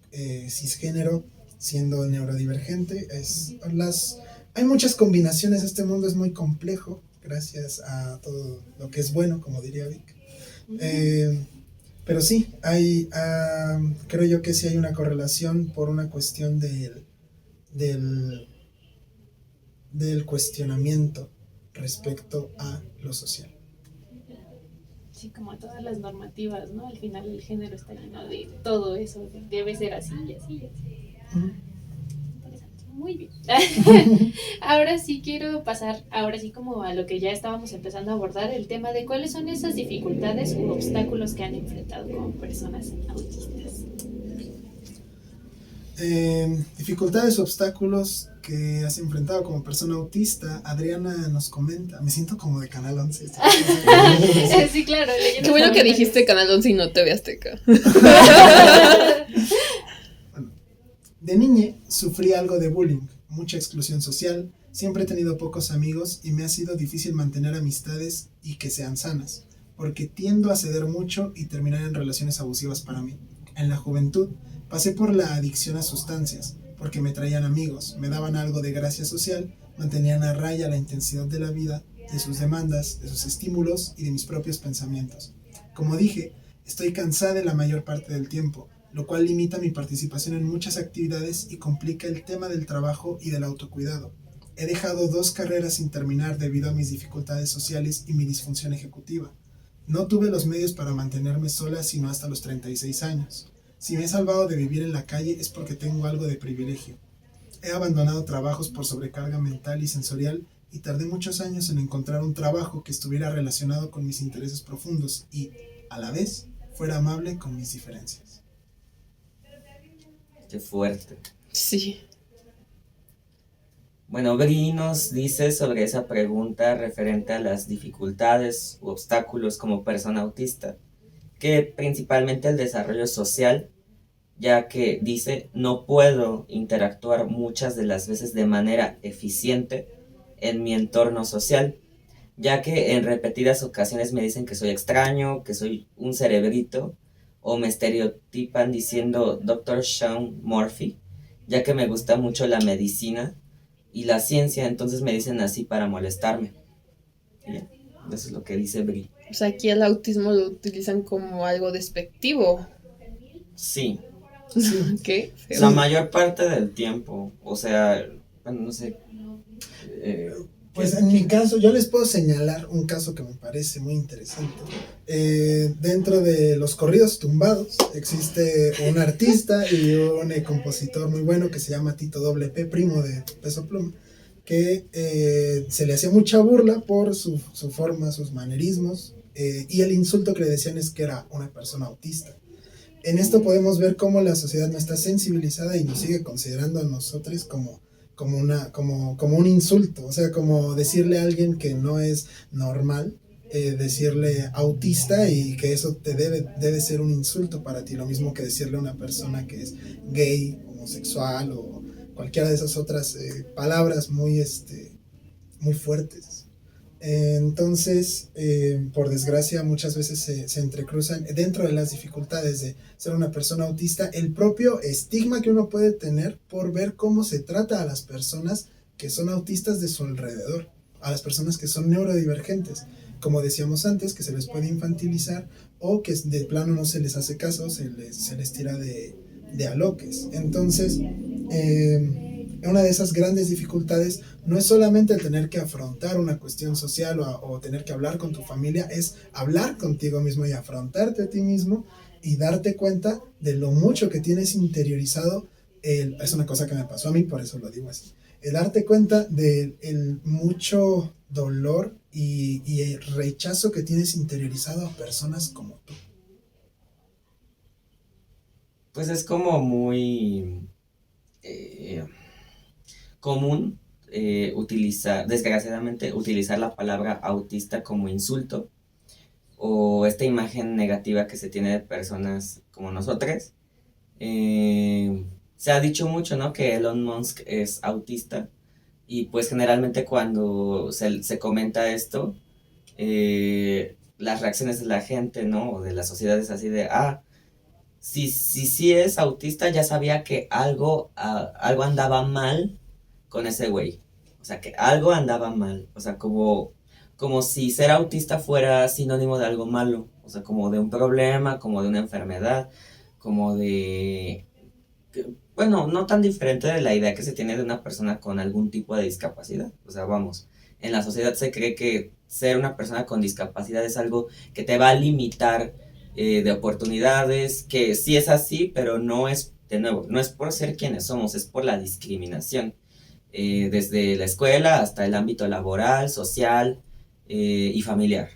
cisgénero siendo neurodivergente. Hay muchas combinaciones, este mundo es muy complejo gracias a todo lo que es bueno, como diría Vic. Pero sí, creo yo que sí hay una correlación por una cuestión del, del cuestionamiento respecto a lo social. Sí, como todas las normativas, ¿no? Al final el género está lleno de todo eso, debe ser así y así y así. Interesante, muy bien. Ahora sí quiero pasar, ahora sí como a lo que ya estábamos empezando a abordar, el tema de cuáles son esas dificultades u obstáculos que han enfrentado como personas autistas. Dificultades o obstáculos que has enfrentado como persona autista. Adriana nos comenta, me siento como de Canal 11. Sí, claro. Qué bueno que dijiste Canal 11 y no TV Azteca. Bueno, de niña sufrí algo de bullying, mucha exclusión social, siempre he tenido pocos amigos y me ha sido difícil mantener amistades y que sean sanas, porque tiendo a ceder mucho y terminar en relaciones abusivas para mí. En la juventud pasé por la adicción a sustancias, porque me traían amigos, me daban algo de gracia social, mantenían a raya la intensidad de la vida, de sus demandas, de sus estímulos y de mis propios pensamientos. Como dije, estoy cansada la mayor parte del tiempo, lo cual limita mi participación en muchas actividades y complica el tema del trabajo y del autocuidado. He dejado 2 carreras sin terminar debido a mis dificultades sociales y mi disfunción ejecutiva. No tuve los medios para mantenerme sola sino hasta los 36 años. Si me he salvado de vivir en la calle es porque tengo algo de privilegio. He abandonado trabajos por sobrecarga mental y sensorial y tardé muchos años en encontrar un trabajo que estuviera relacionado con mis intereses profundos y, a la vez, fuera amable con mis diferencias. Qué fuerte. Sí. Bueno, Bri nos dice sobre esa pregunta referente a las dificultades u obstáculos como persona autista, que principalmente el desarrollo social, ya que dice, no puedo interactuar muchas de las veces de manera eficiente en mi entorno social, ya que en repetidas ocasiones me dicen que soy extraño, que soy un cerebrito, o me estereotipan diciendo Dr. Sean Murphy, ya que me gusta mucho la medicina y la ciencia, entonces me dicen así para molestarme. Y ya, eso es lo que dice Bri. O sea, aquí el autismo lo utilizan como algo despectivo. Sí. ¿Qué? La mayor parte del tiempo, o sea, bueno, no sé. Pues en mi caso, yo les puedo señalar un caso que me parece muy interesante. Dentro de los corridos tumbados existe un artista y un compositor muy bueno que se llama Tito P, primo de Peso Pluma, que se le hacía mucha burla por su forma, sus manerismos, y el insulto que le decían es que era una persona autista. En esto podemos ver cómo la sociedad no está sensibilizada y nos sigue considerando a nosotros como un insulto, o sea, como decirle a alguien que no es normal, decirle autista y que eso te debe ser un insulto para ti, lo mismo que decirle a una persona que es gay, homosexual o cualquiera de esas otras palabras muy fuertes. Entonces, por desgracia, muchas veces se entrecruzan dentro de las dificultades de ser una persona autista, el propio estigma que uno puede tener por ver cómo se trata a las personas que son autistas de su alrededor, a las personas que son neurodivergentes, como decíamos antes, que se les puede infantilizar o que de plano no se les hace caso, se les tira de aloques. Entonces, una de esas grandes dificultades no es solamente el tener que afrontar una cuestión social o tener que hablar con tu familia, es hablar contigo mismo y afrontarte a ti mismo y darte cuenta de lo mucho que tienes interiorizado. Es una cosa que me pasó a mí, por eso lo digo así. El darte cuenta del mucho dolor y el rechazo que tienes interiorizado a personas como tú. Pues es como muy común desgraciadamente, utilizar la palabra autista como insulto o esta imagen negativa que se tiene de personas como nosotros. Se ha dicho mucho, ¿no?, que Elon Musk es autista y pues generalmente cuando se comenta esto, las reacciones de la gente, ¿no?, o de la sociedad es así de, si es autista, ya sabía que algo andaba mal con ese güey. O sea, que algo andaba mal. O sea, como como si ser autista fuera sinónimo de algo malo, o sea, como de un problema, como de una enfermedad, como de, bueno, no tan diferente de la idea que se tiene de una persona con algún tipo de discapacidad. O sea, vamos, en la sociedad se cree que ser una persona con discapacidad es algo que te va a limitar de oportunidades, que sí es así, pero no es, de nuevo, no es por ser quienes somos, es por la discriminación. Desde la escuela hasta el ámbito laboral, social y familiar.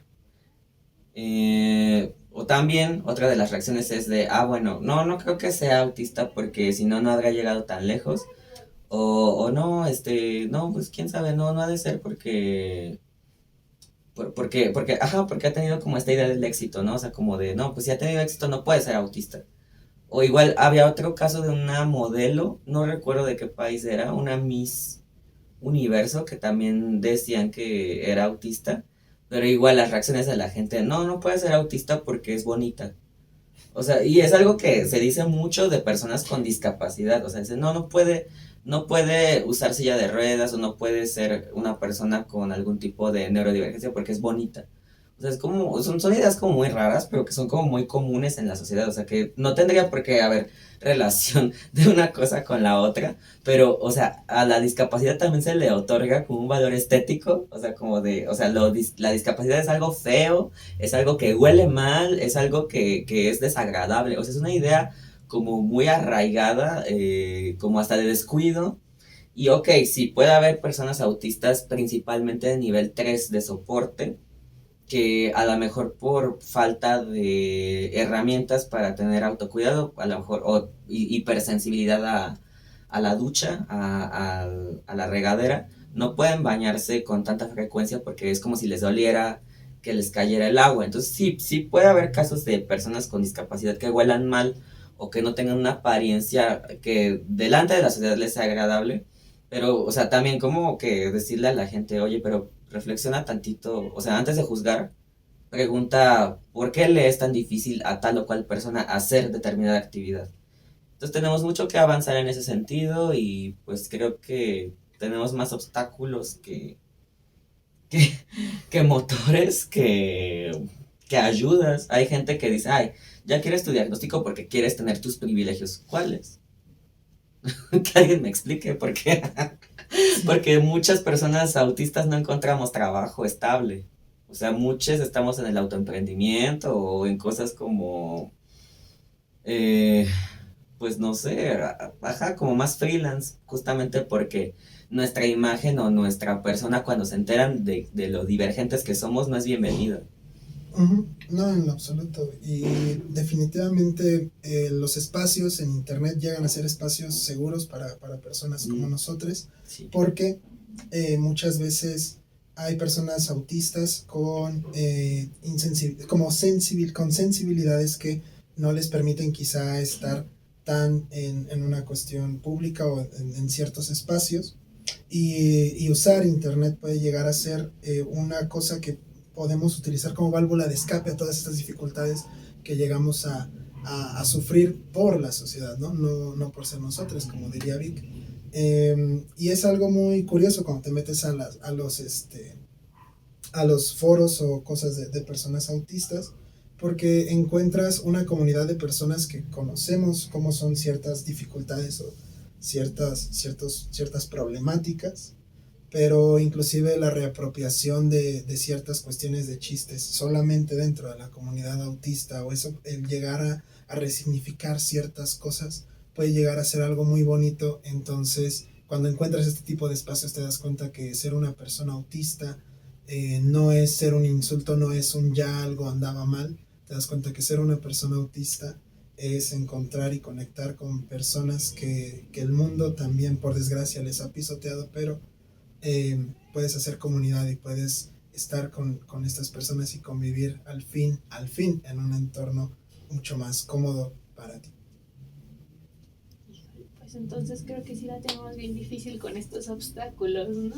O también otra de las reacciones es de, bueno, no creo que sea autista porque si no, no habría llegado tan lejos. O no, no, pues quién sabe, no ha de ser porque ha tenido como esta idea del éxito, ¿no? O sea, como de, no, pues si ha tenido éxito no puede ser autista. O igual había otro caso de una modelo, no recuerdo de qué país era, una Miss Universo, que también decían que era autista, pero igual las reacciones de la gente, no puede ser autista porque es bonita. O sea, y es algo que se dice mucho de personas con discapacidad, o sea, dicen, no puede usar silla de ruedas o no puede ser una persona con algún tipo de neurodivergencia porque es bonita. O sea, es como, son ideas como muy raras, pero que son como muy comunes en la sociedad, o sea, que no tendría por qué haber relación de una cosa con la otra, pero, o sea, a la discapacidad también se le otorga como un valor estético, o sea, como de, o sea, la discapacidad es algo feo, es algo que huele mal, es algo que es desagradable, o sea, es una idea como muy arraigada, como hasta de descuido. Y ok, sí, puede haber personas autistas principalmente de nivel 3 de soporte, que a lo mejor por falta de herramientas para tener autocuidado, a lo mejor, o hipersensibilidad a la ducha, a la regadera, no pueden bañarse con tanta frecuencia porque es como si les doliera que les cayera el agua. Entonces sí puede haber casos de personas con discapacidad que huelan mal o que no tengan una apariencia que delante de la sociedad les sea agradable, pero, o sea, también como que decirle a la gente, oye, pero reflexiona tantito, o sea, antes de juzgar, pregunta por qué le es tan difícil a tal o cual persona hacer determinada actividad. Entonces tenemos mucho que avanzar en ese sentido y pues creo que tenemos más obstáculos que, que motores, que ayudas. Hay gente que dice, ay, ya quieres tu diagnóstico porque quieres tener tus privilegios. ¿Cuáles? Que alguien me explique por qué. Porque muchas personas autistas no encontramos trabajo estable. O sea, muchos estamos en el autoemprendimiento o en cosas como, eh, pues no sé, como más freelance, justamente porque nuestra imagen o nuestra persona cuando se enteran de lo divergentes que somos no es bienvenida. No, en lo absoluto. Y definitivamente los espacios en internet llegan a ser espacios seguros para personas como nosotros, Sí. porque muchas veces hay personas autistas con, con sensibilidades que no les permiten quizá estar tan en una cuestión pública o en ciertos espacios. Y usar internet puede llegar a ser una cosa que podemos utilizar como válvula de escape a todas estas dificultades que llegamos a sufrir por la sociedad, no por ser nosotros, como diría Vic. Y es algo muy curioso cuando te metes a los foros o cosas de personas autistas, porque encuentras una comunidad de personas que conocemos cómo son ciertas dificultades o ciertas problemáticas, pero inclusive la reapropiación de ciertas cuestiones de chistes solamente dentro de la comunidad autista, o eso, el llegar a resignificar ciertas cosas puede llegar a ser algo muy bonito. Entonces cuando encuentras este tipo de espacios te das cuenta que ser una persona autista no es ser un insulto, no es un ya algo andaba mal. Te das cuenta que ser una persona autista es encontrar y conectar con personas que el mundo también por desgracia les ha pisoteado, pero puedes hacer comunidad y puedes estar con estas personas y convivir al fin en un entorno mucho más cómodo para ti. Pues entonces creo que sí la tenemos bien difícil con estos obstáculos, ¿no?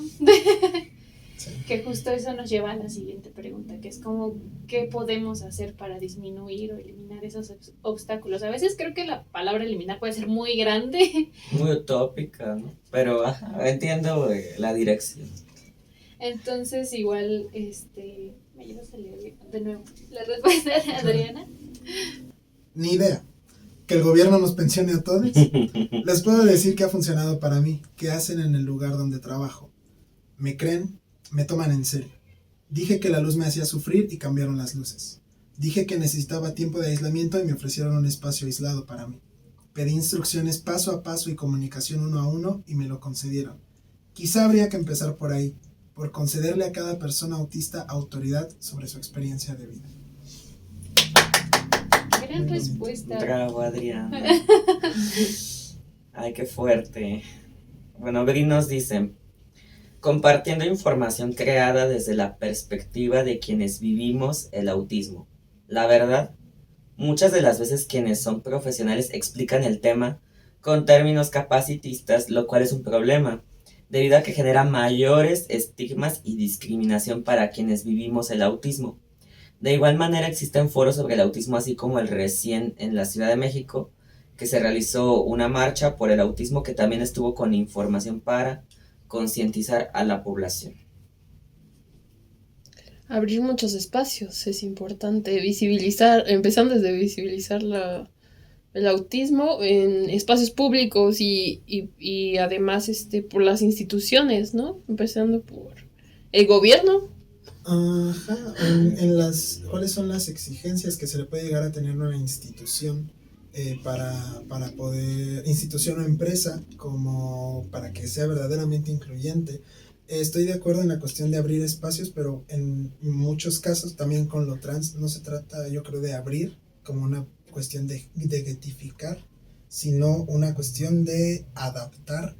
Sí. Que justo eso nos lleva a la siguiente pregunta, que es como, ¿qué podemos hacer para disminuir o eliminar esos obstáculos? A veces creo que la palabra eliminar puede ser muy grande. Muy utópica, ¿no? Pero entiendo la dirección. Entonces, igual, ¿me ayudas a leer de nuevo la respuesta de Adriana? Ni idea. Que el gobierno nos pensione a todos. Les puedo decir que ha funcionado para mí. ¿Qué hacen en el lugar donde trabajo? Me creen, me toman en serio. Dije que la luz me hacía sufrir y cambiaron las luces. Dije que necesitaba tiempo de aislamiento y me ofrecieron un espacio aislado para mí. Pedí instrucciones paso a paso y comunicación uno a uno y me lo concedieron. Quizá habría que empezar por ahí, por concederle a cada persona autista autoridad sobre su experiencia de vida. Gran respuesta. Bravo, Adriana. Ay, qué fuerte. Bueno, Bri nos dice, compartiendo información creada desde la perspectiva de quienes vivimos el autismo. La verdad, muchas de las veces quienes son profesionales explican el tema con términos capacitistas, lo cual es un problema, debido a que genera mayores estigmas y discriminación para quienes vivimos el autismo. De igual manera existen foros sobre el autismo, así como el recién en la Ciudad de México, que se realizó una marcha por el autismo que también estuvo con información para concientizar a la población. Abrir muchos espacios es importante, visibilizar, empezando desde visibilizar el autismo en espacios públicos y además por las instituciones, ¿no? Empezando por el gobierno. Ajá, ¿cuáles son las exigencias que se le puede llegar a tener a una institución para poder, institución o empresa, como para que sea verdaderamente incluyente? Estoy de acuerdo en la cuestión de abrir espacios, pero en muchos casos también con lo trans no se trata, yo creo, de abrir como una cuestión de getificar, sino una cuestión de adaptar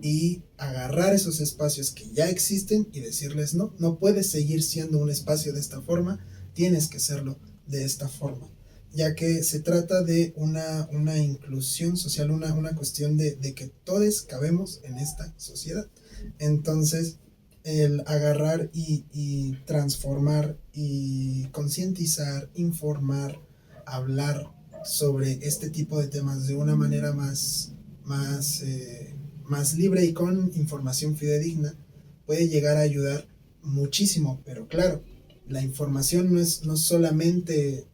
y agarrar esos espacios que ya existen y decirles no puedes seguir siendo un espacio de esta forma, tienes que serlo de esta forma, ya que se trata de una inclusión social, una cuestión de que todos cabemos en esta sociedad. Entonces, el agarrar y transformar y concientizar, informar, hablar sobre este tipo de temas de una manera más libre y con información fidedigna puede llegar a ayudar muchísimo, pero claro, la información no solamente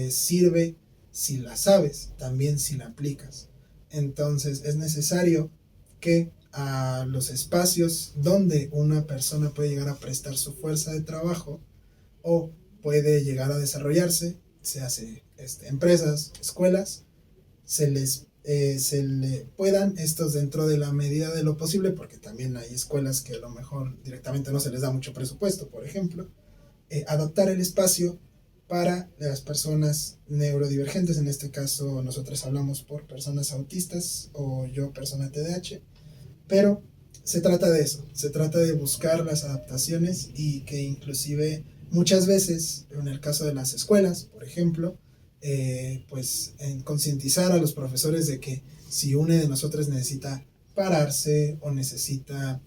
sirve si la sabes, también si la aplicas. Entonces es necesario que a los espacios donde una persona puede llegar a prestar su fuerza de trabajo o puede llegar a desarrollarse, se hace empresas, escuelas, se le puedan estos dentro de la medida de lo posible, porque también hay escuelas que a lo mejor directamente no se les da mucho presupuesto, por ejemplo, adaptar el espacio para las personas neurodivergentes. En este caso nosotros hablamos por personas autistas o yo persona TDAH, pero se trata de eso, se trata de buscar las adaptaciones y que inclusive muchas veces, en el caso de las escuelas, por ejemplo, pues en concientizar a los profesores de que si uno de nosotros necesita pararse o necesita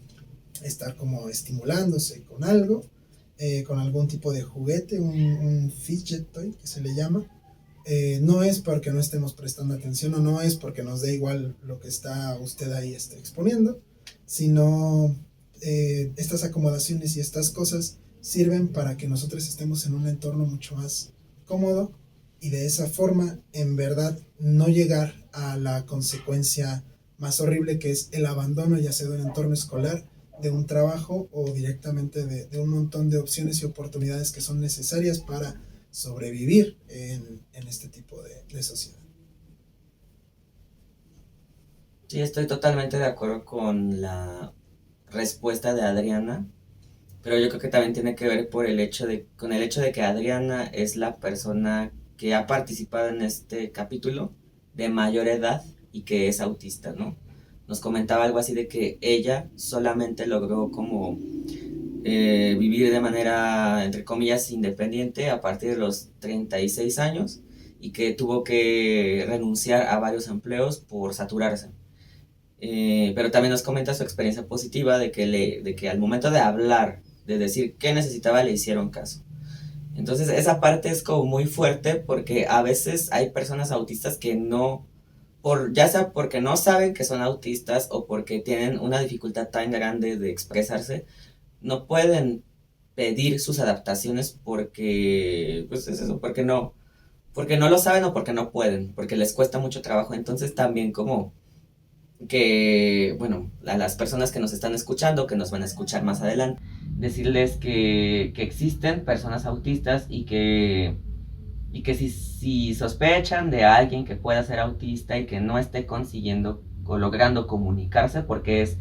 estar como estimulándose con algo, con algún tipo de juguete, un fidget toy que se le llama, no es porque no estemos prestando atención o no es porque nos dé igual lo que está usted ahí exponiendo, sino estas acomodaciones y estas cosas sirven para que nosotros estemos en un entorno mucho más cómodo y de esa forma en verdad no llegar a la consecuencia más horrible, que es el abandono, ya sea de un entorno escolar, de un trabajo o directamente de un montón de opciones y oportunidades que son necesarias para sobrevivir en este tipo de sociedad. Sí, estoy totalmente de acuerdo con la respuesta de Adriana, pero yo creo que también tiene que ver con el hecho de que Adriana es la persona que ha participado en este capítulo de mayor edad y que es autista, ¿no? Nos comentaba algo así de que ella solamente logró como vivir de manera, entre comillas, independiente a partir de los 36 años y que tuvo que renunciar a varios empleos por saturarse. Pero también nos comenta su experiencia positiva de que al momento de hablar, de decir qué necesitaba, le hicieron caso. Entonces esa parte es como muy fuerte porque a veces hay personas autistas que no, ya sea porque no saben que son autistas o porque tienen una dificultad tan grande de expresarse, no pueden pedir sus adaptaciones porque, pues es eso, porque no lo saben o porque no pueden, porque les cuesta mucho trabajo. Entonces también como que, bueno, a las personas que nos están escuchando, que nos van a escuchar más adelante, decirles que existen personas autistas y que si sospechan de alguien que pueda ser autista y que no esté consiguiendo o logrando comunicarse, porque es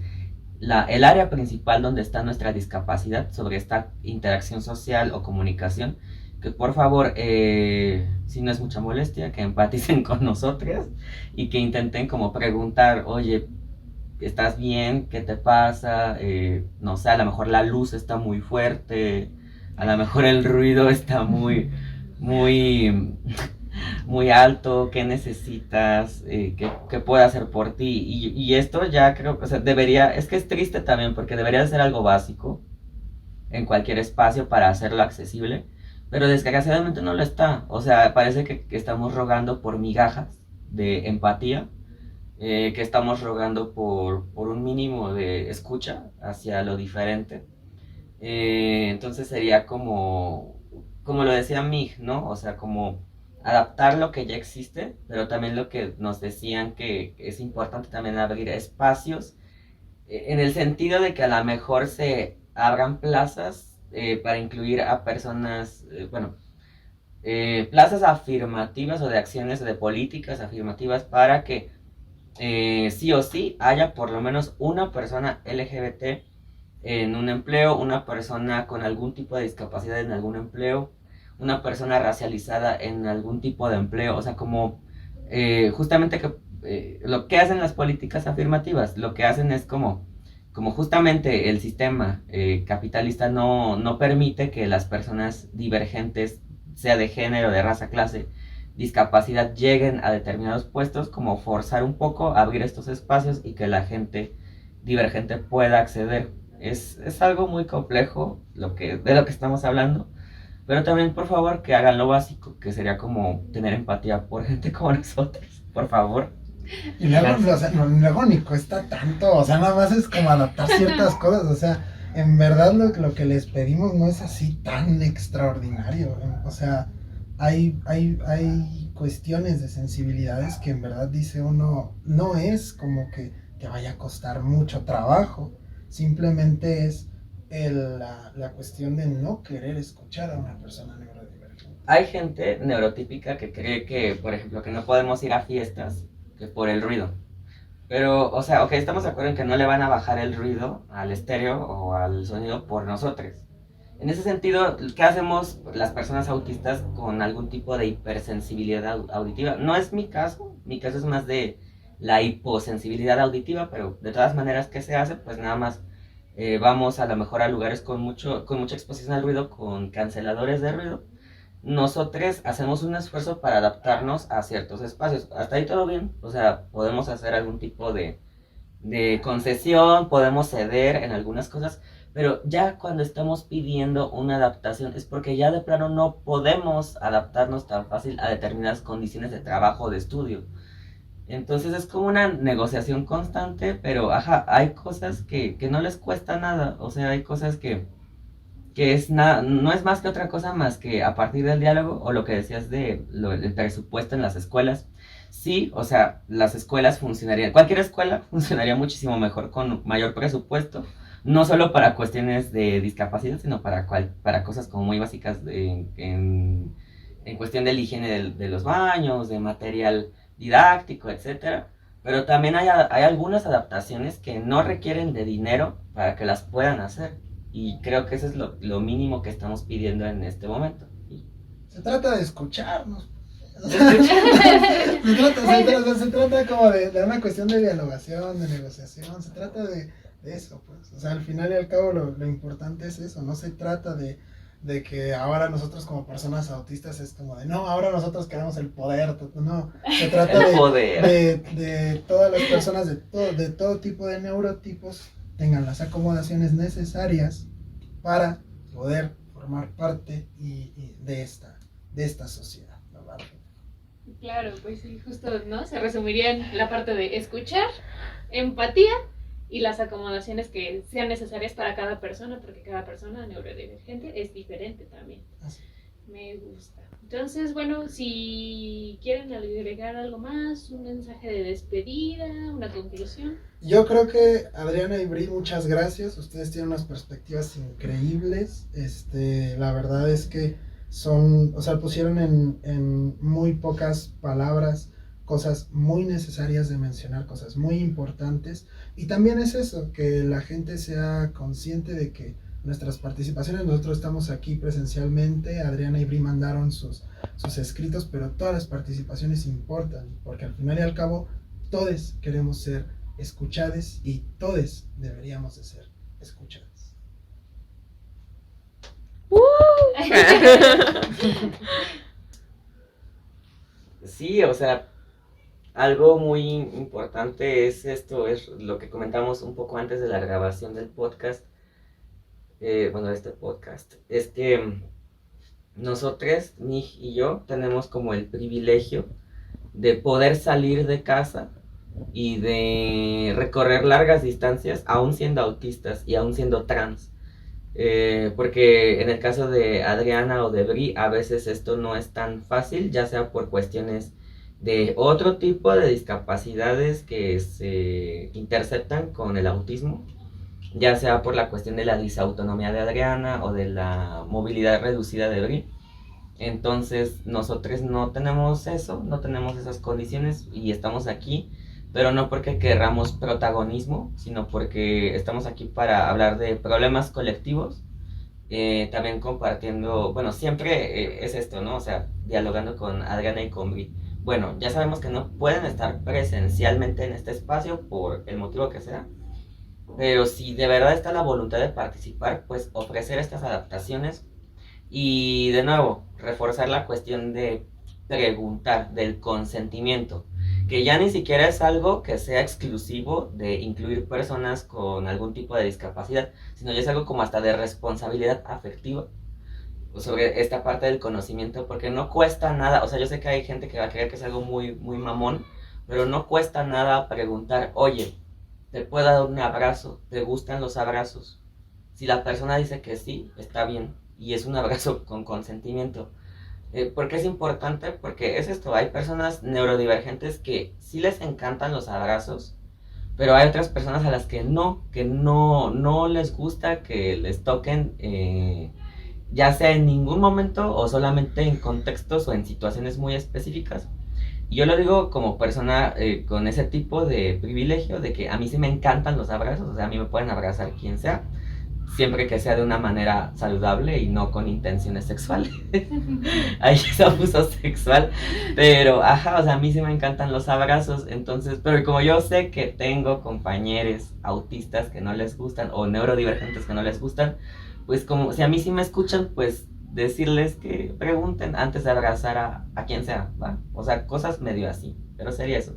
el área principal donde está nuestra discapacidad sobre esta interacción social o comunicación, que por favor, si no es mucha molestia, que empaticen con nosotros y que intenten como preguntar, oye, ¿estás bien? ¿Qué te pasa? No sé, a lo mejor la luz está muy fuerte, a lo mejor el ruido está muy, muy alto, ¿qué necesitas? ¿Qué puedo hacer por ti? Y esto ya creo, o sea, es que es triste también porque debería de ser algo básico en cualquier espacio para hacerlo accesible, pero desgraciadamente no lo está. O sea, parece que estamos rogando por migajas de empatía, que estamos rogando por un mínimo de escucha hacia lo diferente. Entonces sería como lo decía Mig, ¿no? O sea, como adaptar lo que ya existe, pero también lo que nos decían que es importante también abrir espacios, en el sentido de que a lo mejor se abran plazas para incluir a personas, bueno, plazas afirmativas o de acciones de políticas afirmativas para que sí o sí haya por lo menos una persona LGBT en un empleo, una persona con algún tipo de discapacidad en algún empleo, una persona racializada en algún tipo de empleo, o sea, como justamente lo que hacen las políticas afirmativas, lo que hacen es como justamente el sistema capitalista no permite que las personas divergentes, sea de género, de raza, clase, discapacidad, lleguen a determinados puestos, como forzar un poco, abrir estos espacios y que la gente divergente pueda acceder. Es algo muy complejo de lo que estamos hablando, pero también por favor que hagan lo básico, que sería como tener empatía por gente como nosotros, por favor. Y luego, o sea, luego ni cuesta tanto, o sea, nada más es como adaptar ciertas cosas, o sea, en verdad lo que les pedimos no es así tan extraordinario, o sea, hay cuestiones de sensibilidades que en verdad dice uno, no es como que te vaya a costar mucho trabajo, simplemente es la cuestión de no querer escuchar a una persona neurodivergente. Hay gente neurotípica que cree que, por ejemplo, que no podemos ir a fiestas que por el ruido. Pero, o sea, ok, estamos de acuerdo en que no le van a bajar el ruido al estéreo o al sonido por nosotros. En ese sentido, ¿qué hacemos las personas autistas con algún tipo de hipersensibilidad auditiva? No es mi caso es más de la hiposensibilidad auditiva, pero de todas maneras, ¿qué se hace? Pues nada más vamos a lo mejor a lugares con mucha exposición al ruido, con canceladores de ruido. Nosotros hacemos un esfuerzo para adaptarnos a ciertos espacios. Hasta ahí todo bien. O sea, podemos hacer algún tipo de concesión, podemos ceder en algunas cosas, pero ya cuando estamos pidiendo una adaptación es porque ya de plano no podemos adaptarnos tan fácil a determinadas condiciones de trabajo o de estudio. Entonces es como una negociación constante, pero ajá, hay cosas que no les cuesta nada. O sea, hay cosas que es nada, no es más que otra cosa más que a partir del diálogo o lo que decías del presupuesto en las escuelas. Sí, o sea, las escuelas funcionarían, cualquier escuela funcionaría muchísimo mejor con mayor presupuesto, no solo para cuestiones de discapacidad, sino para cosas como muy básicas en cuestión de la higiene de los baños, de material didáctico, etcétera. Pero también hay algunas adaptaciones que no requieren de dinero para que las puedan hacer. Y creo que eso es lo mínimo que estamos pidiendo en este momento. Se trata de escucharnos. Se trata como de una cuestión de dialogación, de negociación, se trata de eso, pues. O sea, al final y al cabo lo importante es eso, no se trata de que ahora nosotros como personas autistas es como de, no, ahora nosotros queremos el poder, no, se trata de todas las personas de todo tipo de neurotipos tengan las acomodaciones necesarias para poder formar parte de esta sociedad, ¿verdad? Claro, pues sí, justo, ¿no? Se resumiría en la parte de escuchar, empatía y las acomodaciones que sean necesarias para cada persona, porque cada persona neurodivergente es diferente también. Así. Me gusta. Entonces, bueno, si quieren agregar algo más, un mensaje de despedida, una conclusión. Yo creo que Adriana y Bri, muchas gracias. Ustedes tienen unas perspectivas increíbles. La verdad es que pusieron en muy pocas palabras cosas muy necesarias de mencionar, cosas muy importantes. Y también es eso, que la gente sea consciente de que nuestras participaciones, nosotros estamos aquí presencialmente, Adriana y Bri mandaron sus escritos, pero todas las participaciones importan, porque al final y al cabo todos queremos ser escuchados y todos deberíamos de ser escuchados. Sí, o sea, algo muy importante es esto, es lo que comentamos un poco antes de la grabación del podcast, de este podcast, es que nosotros, Nij y yo, tenemos como el privilegio de poder salir de casa y de recorrer largas distancias, aún siendo autistas y aún siendo trans. Porque en el caso de Adriana o de Bri, a veces esto no es tan fácil, ya sea por cuestiones de otro tipo de discapacidades que se interceptan con el autismo, ya sea por la cuestión de la disautonomía de Adriana o de la movilidad reducida de Bri. Entonces nosotros no tenemos eso, no tenemos esas condiciones y estamos aquí, pero no porque querramos protagonismo, sino porque estamos aquí para hablar de problemas colectivos, también compartiendo, bueno, siempre es esto, ¿no? O sea, dialogando con Adriana y con Bri. Bueno, ya sabemos que no pueden estar presencialmente en este espacio por el motivo que sea, pero si de verdad está la voluntad de participar, pues ofrecer estas adaptaciones y de nuevo, reforzar la cuestión de preguntar, del consentimiento, que ya ni siquiera es algo que sea exclusivo de incluir personas con algún tipo de discapacidad, sino ya es algo como hasta de responsabilidad afectiva sobre esta parte del conocimiento, porque no cuesta nada, o sea, yo sé que hay gente que va a creer que es algo muy, muy mamón, pero no cuesta nada preguntar, oye, ¿te puedo dar un abrazo? ¿Te gustan los abrazos? Si la persona dice que sí, está bien, y es un abrazo con consentimiento. ¿Por qué es importante? Porque es esto, hay personas neurodivergentes que sí les encantan los abrazos, pero hay otras personas a las que no les gusta que les toquen, ya sea en ningún momento o solamente en contextos o en situaciones muy específicas. Y yo lo digo como persona con ese tipo de privilegio de que a mí sí me encantan los abrazos, o sea, a mí me pueden abrazar quien sea, siempre que sea de una manera saludable y no con intenciones sexuales. Ahí es abuso sexual, pero o sea, a mí sí me encantan los abrazos, entonces, pero como yo sé que tengo compañeros autistas que no les gustan o neurodivergentes que no les gustan, pues como si a mí sí me escuchan, pues decirles que pregunten antes de abrazar a quien sea, ¿va? O sea, cosas medio así, pero sería eso.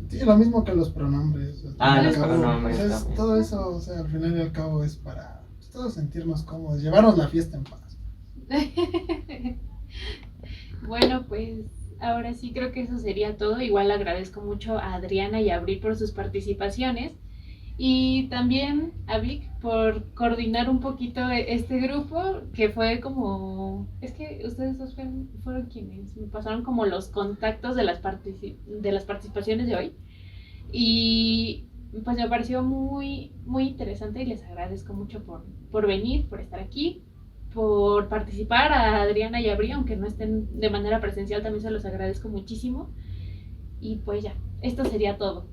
Sí, lo mismo que los pronombres. Los pronombres. O sea, todo eso, o sea, al final y al cabo es para todos sentirnos cómodos, llevarnos la fiesta en paz. Bueno, pues ahora sí creo que eso sería todo. Igual agradezco mucho a Adriana y a Abril por sus participaciones y también a Vic por coordinar un poquito este grupo que fue como, es que ustedes dos fueron quienes me pasaron como los contactos de las participaciones de hoy y pues me pareció muy, muy interesante y les agradezco mucho por venir, por estar aquí, por participar. A Adriana y a Bri, aunque no estén de manera presencial, también se los agradezco muchísimo. Y pues ya, esto sería todo.